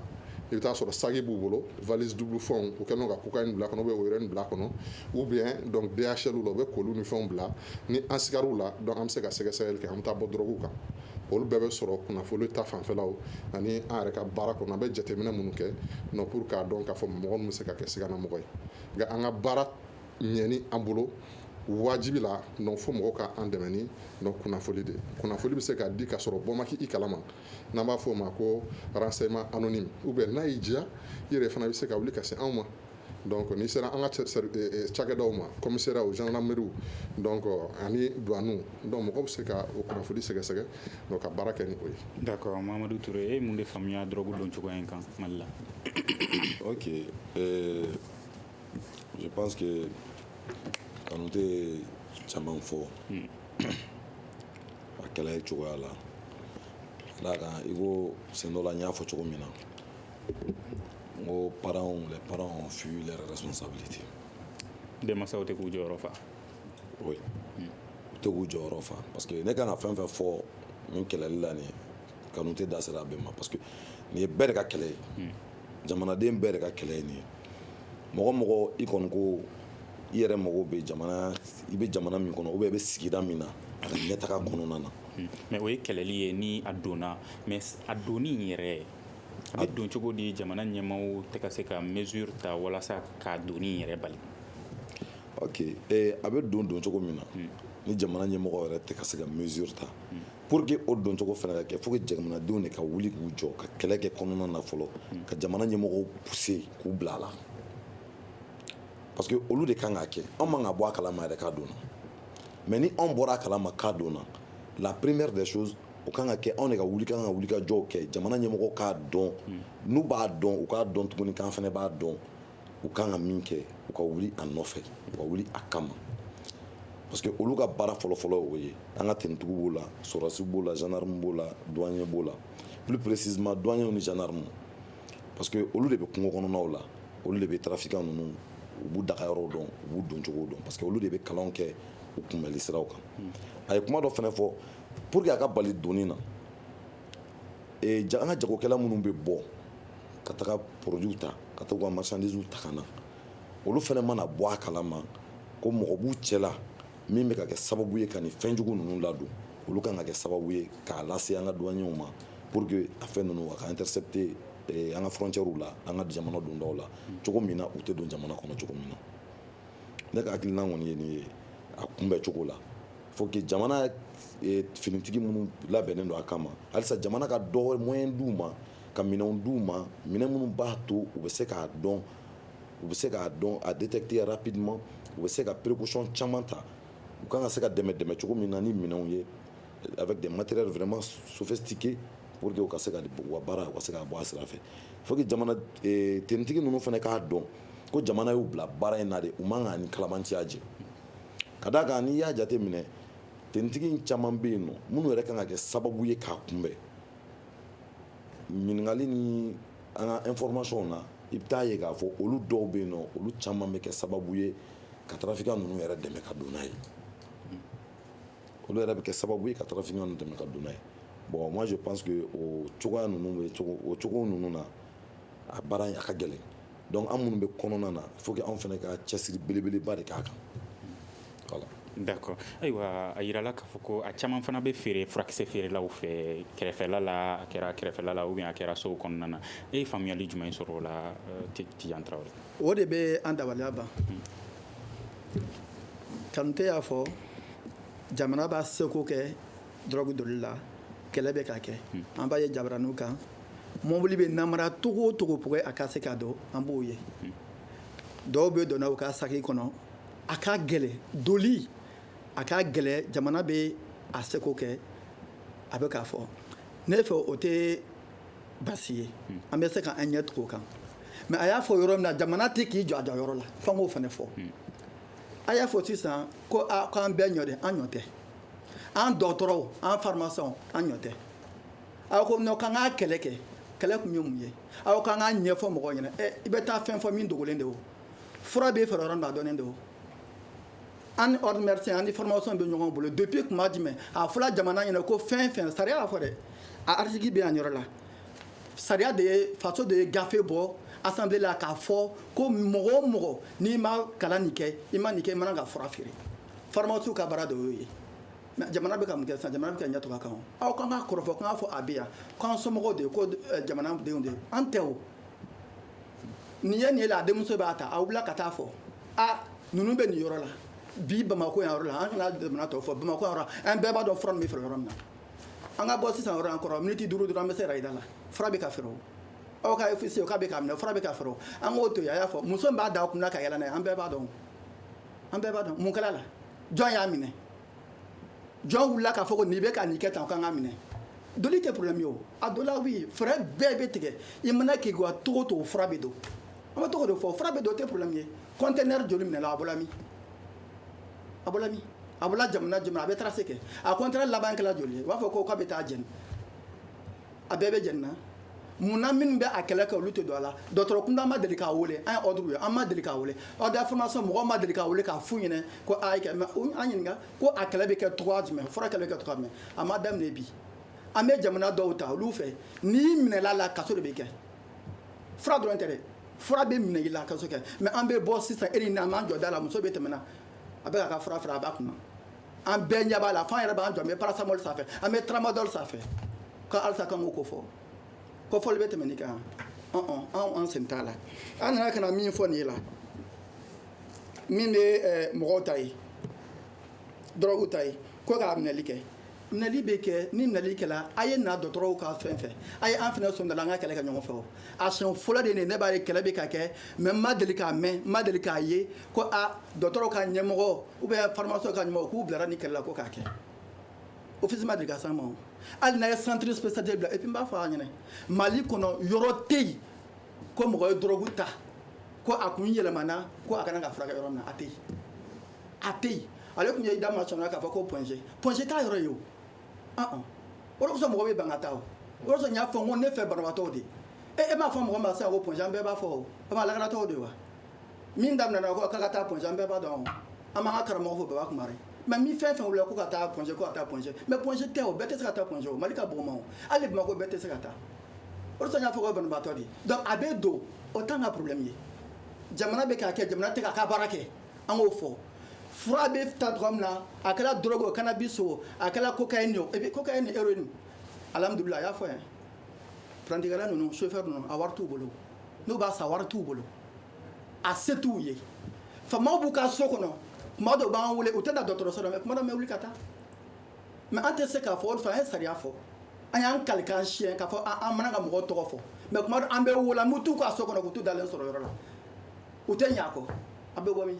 Speaker 7: i bɛ taa sɔrɔ sagi b'u bolo valise double fɛnw u kɛlen don ka cocaïne bila kɔnɔ o heroïne bila kɔnɔ ou bien donc DHL la u bɛ kolu ni fɛnw bila ni an sigar'u la donc an bɛ se ka sɛgɛsɛgɛli kɛ an bɛ taa bɔ drogue kan olu bɛɛ bɛ sɔrɔ kunnafoni ta fanfɛlaw ani an yɛrɛ ka baara kɔnɔ an bɛ jateminɛ minnu kɛ non pour k'a dɔn k'a fɔ mɔgɔ min bɛ se ka kɛ siganamɔgɔ ye nka an ka baara ɲɛni an bolo wajibi la donc fo mɔgɔw ka an dɛmɛ ni donc kunnafoni de kunnafoni bɛ se ka di ka sɔrɔ bɔ ma k'i kalama n'an b'a fɔ o ma ko renseignement anonyme ou bien n'a y'i diya i yɛrɛ fana bɛ se ka wuli ka se anw ma donc n'i sera an ka cakɛdaw ma commissariat o gendarmerie donc ani douaniw donc mɔgɔw bɛ se ka o kunnafoni sɛgɛsɛgɛ donc ka baara kɛ ni o ye.
Speaker 6: D'accord, Mamadou Touré e ye mun de faamuya drogue don cogoya in kan Mali la.
Speaker 8: Ok, je pense que Kanute caman fɔ a kɛlɛ ye cogoya la ka d'a kan i ko sen dɔ la n y'a fɔ cogo min na n ko les parents ont fui leurs responsabilités.
Speaker 6: Denmansaw tɛ k'u jɔyɔrɔ fa.
Speaker 8: Oui, u tɛ k'u jɔyɔrɔ fa parce que ne kan ka fɛn fɛn fɔ nin kɛlɛli la nin ye Kanute da sera a bɛɛ ma parce que nin ye bɛɛ de ka kɛlɛ ye jamanaden bɛɛ de ka kɛlɛ ye nin ye mɔgɔ mɔgɔ i kɔni ko i yɛrɛ mago bɛ jamana i bɛ jamana min kɔnɔ ou bien i bɛ sigida min na a ka ɲɛtaga kɔnɔna na.
Speaker 6: Mais o ye kɛlɛli ye ni a donna mais a donni yɛrɛ a bɛ don cogo di jamana ɲɛmaaw tɛ ka se ka mesure ta walasa k'a donni yɛrɛ bali.
Speaker 8: Ok, a bɛ don cogo min na ni jamana ɲɛmɔgɔ yɛrɛ tɛ ka se ka mesure ta pour que o don cogo fana ka kɛ faut que jamanadenw de ka wuli k'u jɔ ka kɛlɛ kɛ kɔnɔna na fɔlɔ ka jamana ɲɛmɔgɔw pousser k'u bila a la. Parce que olu de kan k'a kɛ anw man ka bɔ a kalama yɛrɛ k'a donna mais ni anw bɔra a kalama k'a donna la première des choses o kan ka kɛ anw de ka wuli kan ka wuli ka jɔw kɛ jamana ɲɛmɔgɔ k'a dɔn n'u b'a dɔn u k'a dɔn tuguni k'an fana b'a dɔn u kan ka min kɛ u ka wuli a nɔfɛ u ka wuli a kama parce que olu ka baara fɔlɔfɔlɔ o ye an ka tenitigiw b'o la sɔrɔdasiw b'o la gendarme b'o la douanier b'o la plus précisément douanier ni gendarme parce que olu de bɛ kungo kɔnɔnaw la olu de bɛ trafiquant ninnu u b'u dagayɔrɔw dɔn u b'u don cogo dɔn parce que olu de bɛ kalanw kɛ u kunbɛli siraw kan a ye kuma dɔ fana fɔ pour que a ka bali donni na an ka jagokɛla minnu bɛ bɔ ka taga produits ta ka taga u ka marchandises ta ka na olu fana mana bɔ a kalama ko mɔgɔ b'u cɛ la min bɛ ka kɛ sababu ye ka nin fɛnjugu ninnu ladon olu kan ka kɛ sababu ye k'a lase an ka douaniers ma pour que a fɛn ninnu a ka intercepter an ka frontières la an ka jamana dondaw la cogo min na u tɛ don jamana kɔnɔ cogo min na ne ka hakilina kɔni ye nin ye a kunbɛ cogo la faut que jamana finitigi minnu labɛnnen don a kama halisa jamana ka dɔ moyen d'u ma ka minɛnw d'u ma minɛn minnu b'a to u bɛ se k'a dɔn a détecter rapidement u bɛ se ka précaution caman ta u kan ka se ka dɛmɛ cogo min na ni minɛnw ye avec des matériels vraiment sophistiqués pour que u ka se ka u ka baara u ka se ka bɔ a sira fɛ faut que jamana tenitigi ninnu fana k'a dɔn ko jamana y'u bila baara in na de u man ka ni kalamantiya jɛ ka d'a kan n'i y'a jate minɛ tenitigi caman bɛ yen nɔ minnu yɛrɛ kan ka kɛ sababu ye k'a kunbɛn ɲininkali ni an ka information na i bɛ taa ye k'a fɔ olu dɔw bɛ yen nɔ olu caman bɛ kɛ sababu ye ka trafiquant ninnu yɛrɛ dɛmɛ ka don n'a ye olu yɛrɛ bɛ kɛ sababu ye ka trafiquant ninnu dɛmɛ ka don n'a ye bon moi je pense que o cogoya ninnu bɛ o cogo ninnu na a baara in a ka gɛlɛn donc an minnu bɛ kɔnɔna na faut que anw fana ka cɛsiri belebeleba de k'a kan voilà.
Speaker 6: D'accord. Ayiwa a yirala k'a fɔ ko a caman fana bɛ feere furakisɛ feerelaw fɛ kɛrɛfɛla la a kɛra kɛrɛfɛla la ou bien a kɛra sow kɔnɔna na e ye faamuyali jumɛn sɔrɔ o la Tidiane Traoré?
Speaker 4: O de bɛ an dabaliya ban Kanute y'a fɔ jamana b'a seko kɛ drogue doli la kɛlɛ bɛ ka kɛ an b'a ye jabaraniw kan mobili bɛ namara togo o togo pour que a ka se ka don an b'o ye dɔw bɛ donna u ka saki kɔnɔ a ka gɛlɛ doli a ka gɛlɛ jamana bɛ a seko kɛ a bɛ k'a fɔ ne fɛ o tɛ basi ye an bɛ se ka an ɲɛ tugu o kan mais a y'a fɔ yɔrɔ min na jamana tɛ k'i jɔ a jɔyɔrɔ la f'an k'o fana fɔ a y'a fɔ sisan ko k'an bɛɛ ɲɔ tɛ an ɲɔ tɛ an dɔgɔtɔrɔw an pharmaciens an ɲɔ tɛ aw ko non k'an k'a kɛlɛ kɛ kɛlɛ tun ye mun ye aw k'an k'a ɲɛfɔ mɔgɔw ɲɛna i bɛ taa fɛn fɔ min dogolen de o fura b'e fɛ yɔrɔ min a dɔnnen de o an ordre médecin an ni formation bɛ ɲɔgɔn bolo depuis tuma jumɛn a fɔra jamana ɲɛna ko fɛn fɛn sariya y'a fɔ dɛ a article bɛ yan yɔrɔ la sariya de ye faso de ye gafe bɔ assemblée la k'a fɔ ko mɔgɔ o mɔgɔ n'i ma kalan nin kɛ i ma nin kɛ i mana ka fura feere pharmaciw ka baara de y'o ye mais jamana bɛ ka mun kɛ sisan jamana bɛ ka ɲɛ tugun a kan aw kan ka kɔrɔfɔ k'an ka fɔ a bɛ yan k'an somɔgɔw de ye ko jamanadenw de ye an tɛ o nin ye la a denmuso b'a ta a wulila ka taa fɔ ninnu bɛ nin yɔrɔ la bi Bamako yan yɔrɔ la an kana jamana tɔw fɔ Bamako yan yɔrɔ an bɛɛ b'a dɔn fura min bɛ feere yɔrɔ min na an ka bɔ sisan yɔrɔ an kɔrɔ miniti 5 dɔrɔn an bɛ se rayida la fura bɛ ka feere o aw ka officier k'a bɛ k'a minɛ fura bɛ ka feere o an k'o to yen a y'a fɔ muso min b'a da kunna ka yɛlɛ n'a ye an bɛɛ b'a dɔn mun kɛra la jɔn y'a minɛ jɔn wulila k'a fɔ ko nin bɛ ka nin kɛ tan k'an ka minɛ doli tɛ problème ye o a dɔ la oui fɛɛrɛ bɛɛ bɛ tigɛ i mana k'i ka togo to fura bɛ don an bɛ togo de fɔ fura bɛ don o tɛ problème ye conteneur joli minɛla a bɔla min a bɔla jamana a bɛ tracer kɛ a conteneur laban kɛla joli ye u b'a fɔ ko k'a bɛ taa jɛni a bɛɛ bɛ jɛni na munna minnu bɛ a kɛlɛ kɛ olu tɛ don a la dɔgɔtɔrɔ kunda ma deli k'a wele an ye ordre ye an ma deli k'a wele ordre d'information mɔgɔ ma deli k'a wele k'a f'u ɲɛna ko a ye kɛ mais an ɲininka ko a kɛlɛ bɛ kɛ cogoya jumɛn fura kɛlɛ bɛ kɛ cogoya jumɛn a ma daminɛ bi an bɛ jamana dɔw ta olu fɛ n'i minɛla la kaso de bɛ kɛ fura dɔrɔn tɛ dɛ fura bɛ minɛ i la kaso kɛ mais an bɛ bɔ sisan e ni na an m'an jɔ da la muso bɛ tɛmɛ na a bɛ k'a ka fura feere a b'a kunna an bɛɛ ɲɛ b'a la f'an yɛrɛ b'an jɔ an bɛ paracetamol sanfɛ an bɛ tramadol sanfɛ ko halisa kan k'o ko fɔ ko fɔli bɛ tɛmɛ nin kan an sen t'a la an nana ka na min fɔ nin ye la min bɛ mɔgɔw ta ye dɔrɔgu ta ye ko k'a minɛli kɛ minɛli bɛ kɛ ni minɛli kɛla a ye na dɔgɔtɔrɔw ka fɛn fɛ a ye an fana sɔn da la an ka kɛlɛ kɛ ɲɔgɔn fɛ o a siɲɛ fɔlɔ de ne b'a ye kɛlɛ bɛ ka kɛ mais ma deli k'a mɛn ma deli k'a ye ko dɔgɔtɔrɔw ka ɲɛmɔgɔ ou bien pharmacien ka ɲɛmɔgɔ k'u bilara ni kɛlɛ la ko k'a kɛ office ma deli ka s'an ma o hali n'a ye centre spécialisé bila et puis n b'a fɔ a ɲɛna Mali kɔnɔ yɔrɔ tɛ yen ko mɔgɔ ye dɔrɔgu ta ko a kun yɛlɛmana ko a kana ka furakɛ yɔrɔ min na a tɛ yen ale tun ye da ma sɔnna k'a fɔ ko Ponge t'a yɔrɔ ye o o de kosɔn mɔgɔ bɛ ban ka taa o o de kosɔn n y'a fɔ n ko ne fɛ banabaatɔw de e m'a fɔ mɔgɔ ma sisan ko Ponge an bɛɛ b'a fɔ o a ma lakaratɔw de wa min daminɛna ko k'a ka taa Ponge an bɛɛ b'a dɔn o an b'an ka karamɔgɔ fɔ bɛɛ b'a kumari mais min fɛn fɛn wulila ko ka taa Ponge mais Ponge tɛ o bɛɛ tɛ se ka taa Ponge o Mali ka bon ma o hali Bamako bɛɛ tɛ se ka taa o de kosɔn n y'a fɔ ko ye banabaatɔ de donc a bɛ don o t'an ka problème ye jamana bɛ k'a kɛ jamana tɛ k'a ka baara kɛ an k'o fɔ fura bɛ ta cogoya min na a kɛra drogue o cannabis o a kɛra cocaïne o et puis cocaïne ni héroïne alhamdulillah a y'a fɔ yan prantikɛla ninnu chauffeur ninnu a wari t'u bolo n'u b'a san wari t'u bolo a se t'u ye faamaw b'u ka so kɔnɔ tuma dɔw b'an wele u tɛ na dɔgɔtɔrɔso la mais tuma dɔw bɛ wuli ka taa mais an tɛ se k'a fɔ o de fɛ an ye sariya fɔ an y'an kali k'an siyɛn k'a fɔ an mana ka mɔgɔw tɔgɔ fɔ mais tuma dɔw an bɛ wolo an bɛ t'u ka so kɔnɔ k'u t'u dalen sɔrɔ yɔrɔ la u tɛ ɲɛ a kɔ a bɛ bɔ min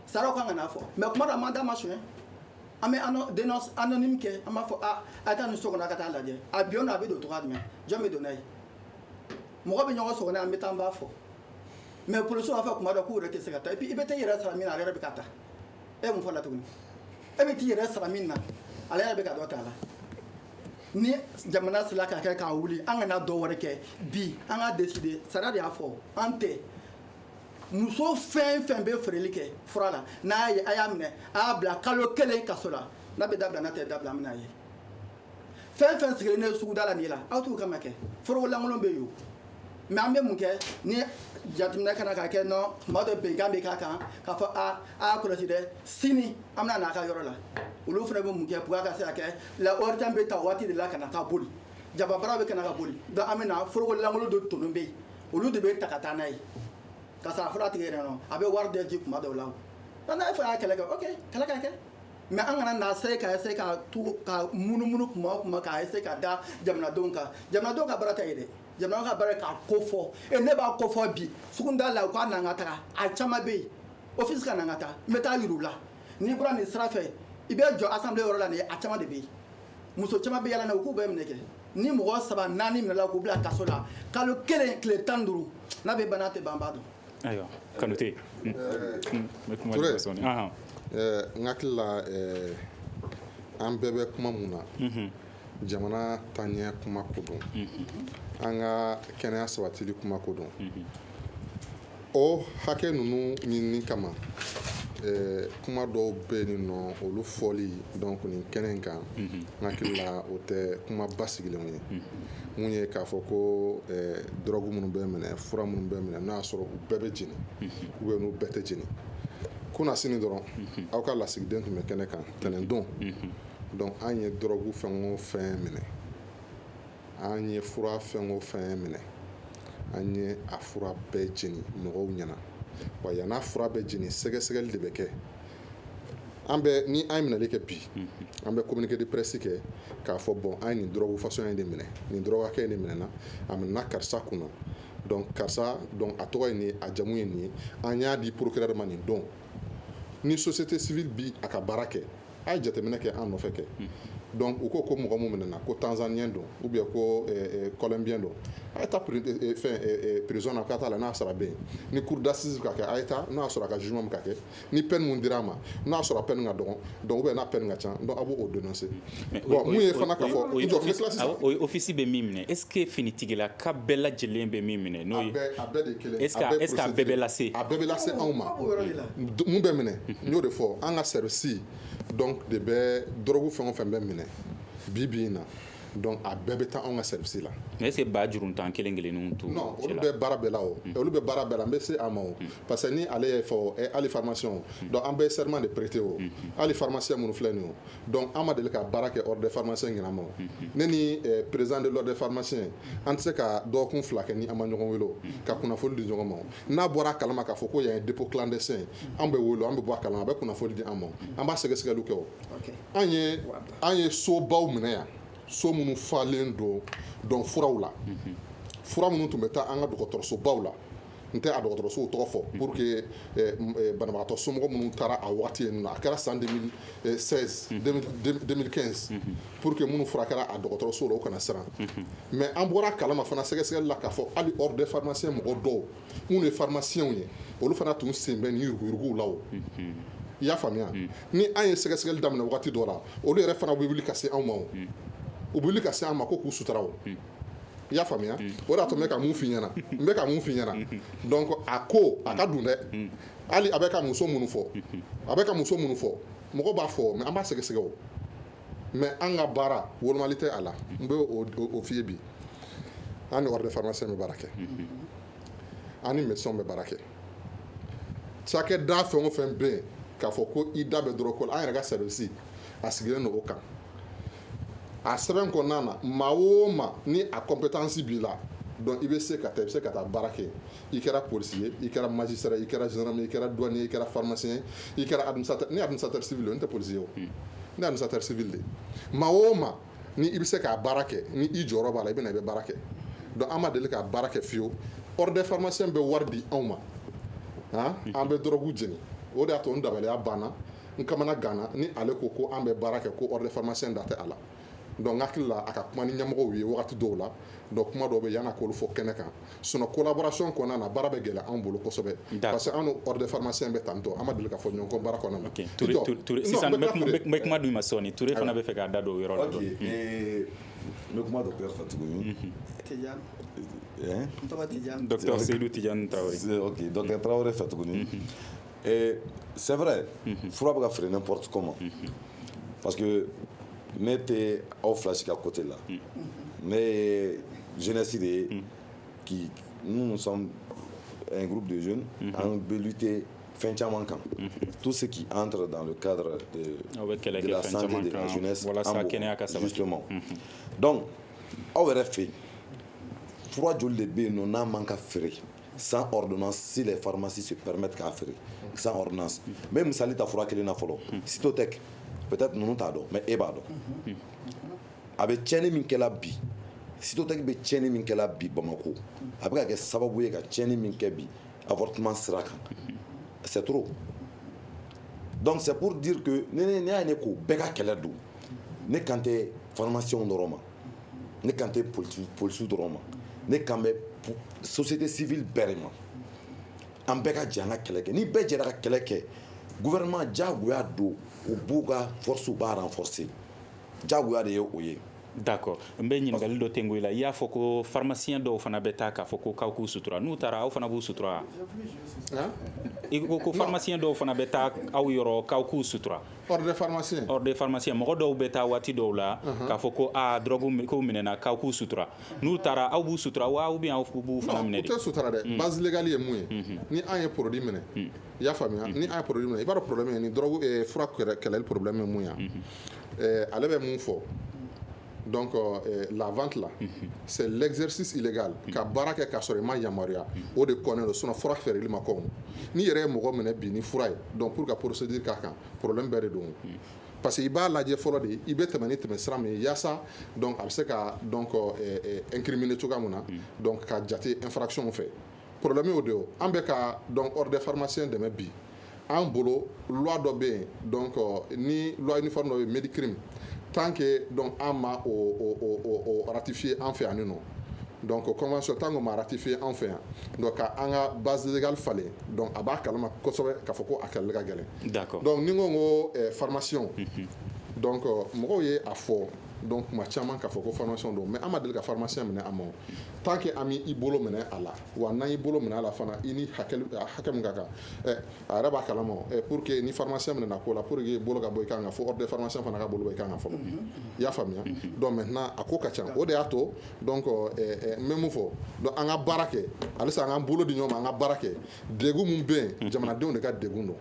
Speaker 4: saraw kan ka n'a fɔ mais tuma dɔw an m'an da ma sonya an bɛ dénonce anonyme kɛ an b'a fɔ a taa nin so kɔnɔ a ka taa lajɛ a bi a bɛ don cogoya jumɛn jɔn bɛ don n'a ye mɔgɔ bɛ ɲɔgɔn sɔgɔ n'a an bɛ taa an b'a fɔ mais polisiw b'a fɔ tuma dɔw k'u yɛrɛ tɛ se ka taa et puis i bɛ taa i yɛrɛ sara min na ale yɛrɛ bɛ ka taa e mun fɔ la tuguni e bɛ t'i yɛrɛ sara min na ale yɛrɛ bɛ ka dɔ ta a la ni jamana sera k'a kɛ k'a wuli an kana dɔ wɛrɛ kɛ bi an ka décider sariya de y'a fɔ an tɛ muso fɛn fɛn bɛ feereli kɛ fura la n'a ye a y'a minɛ a y'a bila kalo kelen kaso la n'a bɛ dabila n'a tɛ dabila an bɛna ye fɛn fɛn sigilen ne suguda la nin la aw t'u kama kɛ foroko lankolon bɛ yen o mais an bɛ mun kɛ ni jateminɛ kana k'a kɛ nɔ tuma dɔ bɛnkan bɛ k'a kan k'a fɔ a y'a kɔlɔsi dɛ sini an bɛna n'a ka yɔrɔ la olu fana bɛ mun kɛ pour que a ka se ka kɛ la ordre bɛ ta waati de la ka na ka boli jababara bɛ kana ka boli donc an bɛ na foroko lankolon dɔ tɔnɔ bɛ yen olu de bɛ ta ka taa n'a ye ka sɔrɔ a fɔra tigi yɛrɛ nɔ a bɛ wari de di tuma dɔw la o n'a fɔ a y'a kɛlɛ kɛ ok kɛlɛ ka kɛ mais an kana na se ka essayer ka munumunu kuma o kuma k'a essayer ka da jamanadenw kan jamanadenw ka baara tɛ ye dɛ jamana ka baara k'a ko fɔ ne b'a ko fɔ bi sugunda la k'a n'an ka taga a caman bɛ yen office ka n'an ka taa n bɛ taa yir'u la n'i bɔra nin sira fɛ i bɛ jɔ assemblée yɔrɔ la nin a caman de bɛ yen muso caman bɛ yala na u k'u bɛɛ minɛ kɛ ni mɔgɔ 3 4 minɛla k'u bila kaso la kalo 1 tile 15 n'a bɛ ban n'a tɛ ban an b'a dɔn.
Speaker 6: ayiwa Kanute
Speaker 7: n hakili la an bɛɛ bɛ kuma mun na jamana taɲɛ kuma ko don an ka kɛnɛya sabatili kuma ko don o hakɛ ninnu ɲinini kama kuma dɔw bɛ nin nɔ olu fɔli donc nin kɛnɛ in kan n hakili la o tɛ kuma basigilenw ye mun ye k'a fɔ ko drogue minnu bɛ minɛ fura minnu bɛ minɛ n'a y'a sɔrɔ u bɛɛ bɛ jeni ou bien n'u bɛɛ tɛ jeni kunna sini dɔrɔn aw ka lasigiden tun bɛ kɛnɛ kan tɛnɛndon donc an ye drogue fɛn o fɛn minɛ an ye fura fɛn o fɛn minɛ an ye a fura bɛɛ jeni mɔgɔw ɲɛna wa yan'a fura bɛɛ jeni sɛgɛsɛgɛli de bɛ kɛ ni an ye minɛli kɛ bi an bɛ communiqué de presse kɛ k'a fɔ bon an ye nin drogue façon in de minɛ nin drogue hakɛ in de minɛna a minɛna karisa kunna donc karisa donc a tɔgɔ ye nin ye a jamu ye nin ye an y'a di procureur ma nin don ni société civile bi a ka baara kɛ a ye jateminɛ kɛ an nɔfɛ kɛ donc u ko mɔgɔ min minɛna ko tanzanien don ou bien ko colombien don a ye taa prison na k'a t'a la n'a sɔrɔ a bɛ yen ni cour d'assises ka kɛ a ye taa n'a sɔrɔ a ka jugement bɛ ka kɛ ni peine mun dira a ma n'a sɔrɔ a peine ka dɔgɔ donc ou bien n'a peine ka ca donc a b'o dénoncer bon mun ye fana k'a fɔ n jɔ n bɛ tila sisan
Speaker 6: o office bɛ min minɛ est ce que finitigila ka bɛɛ lajɛlen bɛ min minɛ n'o ye
Speaker 7: a bɛɛ de kelen
Speaker 6: est ce que a bɛɛ bɛ lase
Speaker 7: a bɛɛ bɛ lase anw ma mun bɛ minɛ n y'o de fɔ an ka service donc de bɛ drogue fɛn o fɛn bɛ minɛ bi in na donc a bɛɛ bɛ taa anw ka service la
Speaker 6: mais est ce que ba juruntan kelen kelenninw tu
Speaker 7: non olu bɛ baara bɛɛ la o olu bɛ baara bɛɛ la n bɛ se a ma o parce que ni ale ye fɔ hali pharmacien donc an bɛ serment de prêter o hali pharmacien minnu filɛ nin o donc an ma deli ka baara kɛ ordre de pharmacien ɲɛnama o ne ni président de l'ordre des pharmaciens an tɛ se ka dɔgɔkun 2 kɛ ni an ma ɲɔgɔn wele o ka kunnafoni di ɲɔgɔn ma o n'a bɔra a kalama k'a fɔ ko yan ye dépôt clandestin an bɛ wele an bɛ bɔ a kalama a bɛ kunnafoni di an ma an b'a sɛgɛsɛgɛliw kɛ o an ye sobaw minɛ yan so minnu falen don donc furaw la fura minnu tun bɛ taa an ka dɔgɔtɔrɔsobaw la n tɛ a dɔgɔtɔrɔsow tɔgɔ fɔ pour que banabagatɔ somɔgɔ minnu taara a wagati yen nɔ a kɛra san 2015 pour que minnu furakɛra a dɔgɔtɔrɔsow la o kana siran mais an bɔra kalama fana sɛgɛsɛgɛli la k'a fɔ hali ordre des pharmaciens mɔgɔ dɔw minnu ye pharmaciens ye olu fana tun sen bɛ ni yuruguyuruguw la o i y'a faamuya ni an ye sɛgɛsɛgɛli daminɛ wagati dɔ la olu yɛrɛ fana bɛ wuli ka se anw ma o u bɛ wuli ka se an ma ko k'u sutura o i y'a faamuya o de y'a to n bɛ ka mun f'i ɲɛna donc a ko a ka dun dɛ hali a bɛ ka muso minnu fɔ mɔgɔ b'a fɔ mais an b'a sɛgɛsɛgɛ o mais an ka baara wolomali tɛ a la n bɛ o f'i ye bi an ni ordre de pharmacien bɛ baara kɛ an ni médecin bɛ baara kɛ cakɛda fɛn o fɛn bɛ yen k'a fɔ ko i da bɛ dɔrɔn ko an yɛrɛ ka service a sigilen don o kan a sɛbɛn kɔnɔna na maa o maa ni a compétence b'i la donc i bɛ se ka taa baara kɛ i kɛra policier i kɛra magistrat i kɛra gendarme i kɛra douanier i kɛra pharmacien i kɛra administrateur ne administrateur civil n tɛ policier o ne administrateur civil de maa o maa ni i bɛ se k'a baara kɛ ni i jɔyɔrɔ b'a la i bɛ na i bɛ baara kɛ donc an ma deli k'a baara kɛ fiyewu ordre des pharmaciens bɛ wari di anw ma an bɛ drogue jeni o de y'a to n dabaliya banna n kamana ganna ni ale ko an bɛ baara kɛ ko ordre des pharmaciens da tɛ a la donc n hakili la a ka kuma ni ɲɛmɔgɔw ye wagati dɔw la donc kuma dɔw bɛ yan'a k'olu fɔ kɛnɛ kan sinon collaboration kɔnɔna na baara bɛ gɛlɛya anw bolo kosɛbɛ parce que an ni ordre des pharmaciens bɛ tantɔ an ma deli ka fɔ ɲɔgɔn kɔ baara kɔnɔna na
Speaker 6: sisan n bɛ kuma dun ma sɔɔni Ture fana bɛ fɛ k'a da don o yɔrɔ la
Speaker 8: n bɛ kuma docteur fɛ tuguni
Speaker 6: docteur Seydou Tidiane Traoré
Speaker 8: ok docteur Traoré fɛ tuguni c'est vrai fura bɛ ka feere n'importe comment parce que ne tɛ aw fila si ka côté la ne ye jeunesse de ye qui nous sommes un groupe de jeunes an bɛ lutter fɛn caman kan tout ce qui entre dans le cadre de la santé de la jeunesse justement donc aw yɛrɛ fɛ yen fura joli de bɛ yen nɔ n'a man ka feere sans ordonnance si les pharmacies se permettent k'a feere sans ordonnance n bɛ misali ta fura kelen na fɔlɔ Cytotec peut-être ninnu t'a dɔn mais e b'a dɔn a bɛ tiɲɛni min kɛla bi Cytotec bɛ tiɲɛni min kɛla bi Bamako a bɛ ka kɛ sababu ye ka tiɲɛni min kɛ bi avortement sira kan c'est trop donc c'est pour dire que ne y'a ye ko bɛɛ ka kɛlɛ don ne kan tɛ pharmacien dɔrɔn ma ne kan tɛ policiers dɔrɔn ma ne kan bɛ société civile bɛɛ de ma an bɛɛ ka jɛ an ka kɛlɛ kɛ ni bɛɛ jɛra ka kɛlɛ kɛ gouvernement diyagoya don u b'u ka force b'a renforcer diyagoya de ye o ye
Speaker 6: d'accord n bɛ ɲininkali dɔ tengo i la i y'a fɔ ko pharmacien dɔw fana bɛ taa k'a fɔ ko k'aw k'u sutura n'u taara aw fana b'u sutura i ko pharmacien dɔw fana bɛ taa aw yɔrɔ k'aw k'u sutura
Speaker 7: ordre de pharmacien
Speaker 6: mɔgɔ dɔw bɛ taa waati dɔw la k'a fɔ ko drogue ko minɛna k'aw k'u sutura n'u taara aw b'u sutura wa ou bien aw b'u fana minɛ de
Speaker 7: u tɛ sutura dɛ base légale ye mun ye ni an ye produit minɛ i y'a faamuya ni an ye produit minɛ i b'a dɔn problème ye ni drogue fura kɛlɛli problème ye mun ye ale bɛ mun fɔ donc la vente là c'est l'exercice illégal ka baara kɛ k'a sɔrɔ i ma yamaruya o de kɔnnen don sinon fura feereli ma kɔn ni yɛrɛ ye mɔgɔ minɛ bi ni fura ye donc pour ka procédure k'a kan problème bɛɛ de don parce que i b'a lajɛ fɔlɔ de i bɛ tɛmɛ ni tɛmɛ sira min ye yaasa donc a bɛ se ka donc incriminer cogoya min na donc ka jate infraction fɛ problème o de o an bɛ ka donc ordre des pharmaciens dɛmɛ bi an bolo loi dɔ bɛ yen donc ni loi uniforme dɔ bɛ yen Medicrime tant que donc an ma o ratifié an fɛ yan nɔ donc convention tant qu'on ma ratifié an fɛ yan donc an ka base légale falen donc a b'a kalama kosɛbɛ k'a fɔ ko a kɛlɛli ka gɛlɛn
Speaker 6: d'accord
Speaker 7: donc ni n ko pharmacien donc mɔgɔw ye a fɔ donc kuma caman k'a fɔ ko formation don mais an ma deli ka pharmacien minɛ a ma tant que an m'i bolo minɛ a la wa n'an y'i bolo minɛ a la fana i ni hakɛ min ka kan a yɛrɛ b'a kalama pour que ni pharmacien minɛna ko la pour que bolo ka bɔ i kan ka fɔ ordre de pharmacien fana ka bolo bɔ i kan ka fɔlɔ i y'a faamuya donc maintenant a ko ka ca o de y'a to donc n bɛ mun fɔ donc an ka baara kɛ halisa an k'an bolo di ɲɔgɔn ma an ka baara kɛ degun min bɛ yen jamanadenw de ka degun don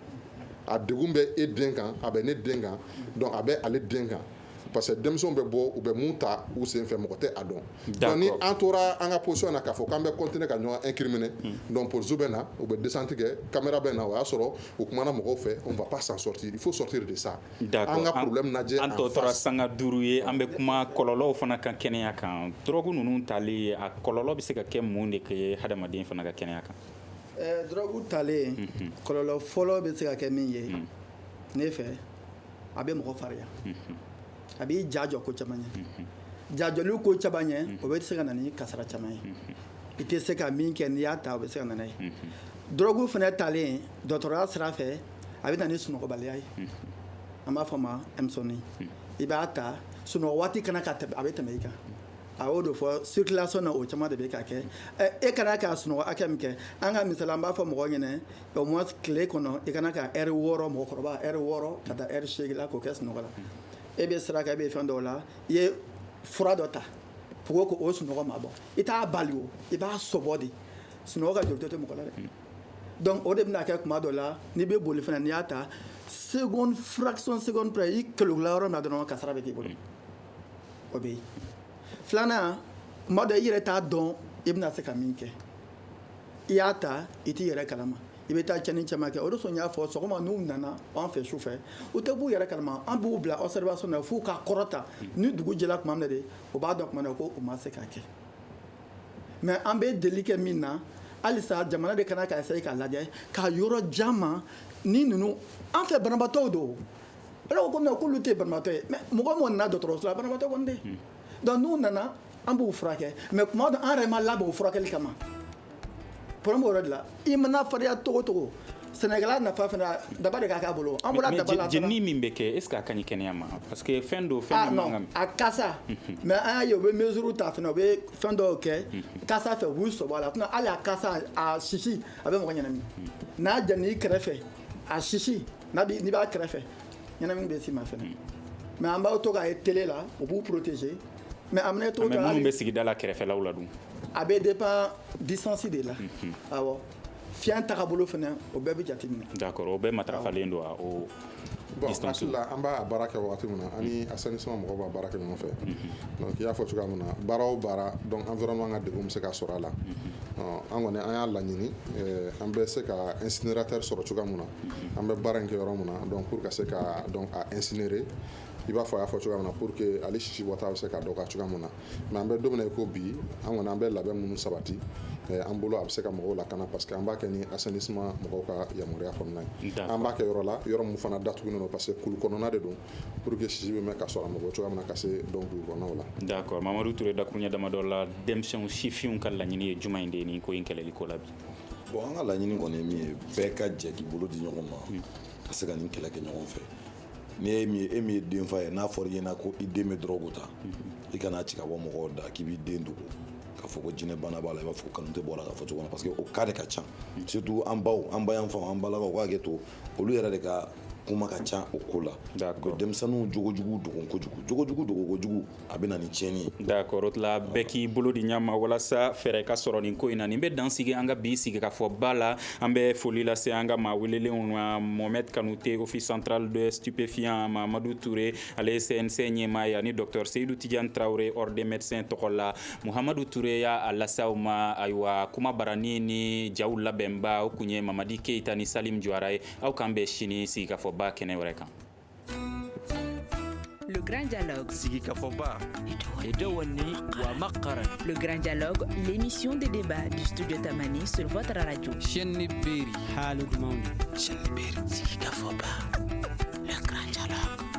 Speaker 7: a degun bɛ e den kan a bɛ ne den kan donc a bɛ ale den kan parce que denmisɛnw bɛ bɔ u bɛ mun ta u sen fɛ mɔgɔ tɛ a dɔn donc ni an tora an ka position na k'a fɔ k'an bɛ continuer ka ɲɔgɔn incriminer donc policiers bɛ na u bɛ descente kɛ caméra bɛ na o y'a sɔrɔ u kumana mɔgɔw fɛ on va pas s'en sortir il faut sortir de ça an ka problème lajɛ
Speaker 6: an tɔ tora sanga 5 ye an bɛ kuma kɔlɔlɔw fana kan kɛnɛya kan drogue ninnu tali a kɔlɔlɔ bɛ se ka kɛ mun de kɛ hadamaden fana ka kɛnɛya kan
Speaker 4: drogue talen kɔlɔlɔ fɔlɔ bɛ se ka kɛ min ye ne fɛ a bɛ mɔgɔ farinya a b'i jajɔ ko caman ye jajɔli ko caman ye o bɛ se ka na ni kasara caman ye i tɛ se ka min kɛ n'i y'a ta o bɛ se ka na n'a ye drogue fana talen dɔgɔtɔrɔya sira fɛ a bɛ na ni sunɔgɔbaliya ye an b'a fɔ ma emisɔni i b'a ta sunɔgɔ waati kana ka tɛmɛ a bɛ tɛmɛ i kan a y'o de fɔ circulation na o caman de bɛ ka kɛ e kana ka sunɔgɔ hakɛ min kɛ an ka misali an b'a fɔ mɔgɔ ɲɛna au moins tile kɔnɔ i kana ka heure 6 mɔgɔkɔrɔba heure 6 ka taa heure 8 la k'o kɛ sunɔgɔ la e bɛ sira kan e bɛ fɛn dɔw la i ye fura dɔ ta pour que o sunɔgɔ ma bɔ i t'a bali o i b'a sɔbɔ de sunɔgɔ ka joli tɛ mɔgɔ la dɛ donc o de bɛna kɛ kuma dɔ la n'i bɛ boli fana n'i y'a ta fraction seconde près i kelogila yɔrɔ min na dɔrɔn kasara bɛ k'i bolo o bɛ yen filanan kuma dɔ i yɛrɛ t'a dɔn i bɛna se ka min kɛ i y'a ta i t'i yɛrɛ kalama i bɛ taa cɛnni caman kɛ o de sɔn n y'a fɔ sɔgɔma n'u nana an fɛ su fɛ u tɛ b'u yɛrɛ kalama an b'u bila observation na f'u ka kɔrɔta ni dugu jɛra tuma min na de o b'a dɔn tuma na ko u ma se k'a kɛ mais an bɛ deli kɛ min na halisa jamana de kana ka essayer k'a lajɛ k'a yɔrɔ jan ma ni ninnu an fɛ banabaatɔw don ala ko komi k'olu tɛ banabaatɔ ye mais mɔgɔ mɔgɔ nana dɔgɔtɔrɔso la banabaatɔ kɔni tɛ donc n'u nana an b'u furakɛ mais kuma dɔ an yɛrɛ ma labɛn o furakɛli kama problème o yɔrɔ de la i mana farinya togo togo sɛnɛkɛla nafa fana daba de ka k'a bolo an bɔra daba la
Speaker 6: jenini min bɛ kɛ est ce que a ka ɲi kɛnɛya ma parce que fɛn do fɛn min man
Speaker 4: a kasa mais an y'a ye u bɛ mesure ta fana u bɛ fɛn dɔw kɛ kasa fɛ u b'u sɔbɔ a la sinon hali a kasa a sisi a bɛ mɔgɔ ɲɛnamini n'a jɛnna i kɛrɛfɛ a sisi n'i b'a kɛrɛfɛ ɲɛnamini bɛ s'i ma fana mais an b'aw to k'a ye télé la u b'u protéger mais a mana to
Speaker 6: mais minnu bɛ sigida la kɛrɛfɛlaw la dun
Speaker 4: a bɛ dépend distance de la awɔ fiɲɛ tagabolo fana o bɛɛ bɛ jate minɛ
Speaker 6: d'accord o bɛɛ matarafalen don o distance
Speaker 7: la an b'a baara kɛ wagati min na ani assainissement mɔgɔw b'a baara kɛ ɲɔgɔn fɛ donc i y'a fɔ cogoya min na baara o baara donc environnement ka degun bɛ se ka sɔrɔ a la an kɔni an y'a laɲini an bɛ se ka incinérateur sɔrɔ cogoya min na an bɛ baara in kɛ yɔrɔ min na donc pour ka se ka donc a incinérer i b'a fɔ a y'a fɔ cogoya min na pour que ale sisi bɔta bɛ se ka dɔgɔya cogoya min na mais an bɛ don min na i ko bi an kɔni an bɛ labɛn minnu sabati an bolo a bɛ se ka mɔgɔw lakana parce que an b'a kɛ ni assainissement mɔgɔw ka yamaruya kɔnɔna ye an b'a kɛ yɔrɔ la yɔrɔ min fana datugulen don parce que kulu kɔnɔna de don pour que sisi bɛ mɛn ka sɔrɔ a mɔgɔ cogoya min na ka se donc dugu kɔnɔnaw la
Speaker 6: d'accord Mamadu Ture dakuruɲɛ damadɔ la denmisɛnw sifinw ka laɲini ye jumɛn ye de nin ko in kɛlɛli ko la bi
Speaker 8: bon an ka laɲini kɔni ye min ye bɛɛ ka jɛ k'i bolo di ɲɔgɔn ma ka se ka nin kɛlɛ kɛ ɲɔgɔn fɛ ni e min ye den fa ye n'a fɔra i ɲɛna ko i den bɛ drogue ta i kana ci ka bɔ mɔgɔw da k'i b'i den dogo k'a fɔ ko jinɛ bana b'a la i b'a fɔ ko kanu tɛ bɔra k'a fɔ cogo na parce que o cas de ka ca surtout an baw an ba y'an famu an balakaw u k'a hakɛ to olu yɛrɛ de ka kuma ka ca o ko la ko denmisɛnninw jogojugu dogo kojugu jogojugu dogo kojugu a bɛ na ni tiɲɛni ye
Speaker 6: d'accord o tila bɛɛ k'i bolo di ɲa ma walasa fɛɛrɛ ka sɔrɔ nin ko in na nin bɛ dan sigi an ka bi sigi ka fɔ ba la an bɛ foli lase an ka maa welelenw ma Mohamed Kanute office central de stupéfiant Mamadou Touré ale ye CNC ɲɛmaa ye ani docteur Seydou Tidiane Traoré ordre des médecins tɔgɔ la Muhamadu Touré y'a lase aw ma ayiwa kuma barani ni jaw labɛnba o kun ye Mamadi Keita ni Salim Jawara ye aw kan bɛ sini sigi ka fɔ ba kɛnɛ wɛrɛ kan.
Speaker 1: Le Grand Dialogue.
Speaker 2: Sigi Kafoba. Edewani wa Makaran.
Speaker 1: Le Grand Dialogue, l'émission des débats du studio Tamani sur votre radio.
Speaker 2: Chenni Beri.
Speaker 5: Halud Mauni.
Speaker 2: Chenni Beri.
Speaker 5: Sigi Kafoba. Le Grand Dialogue.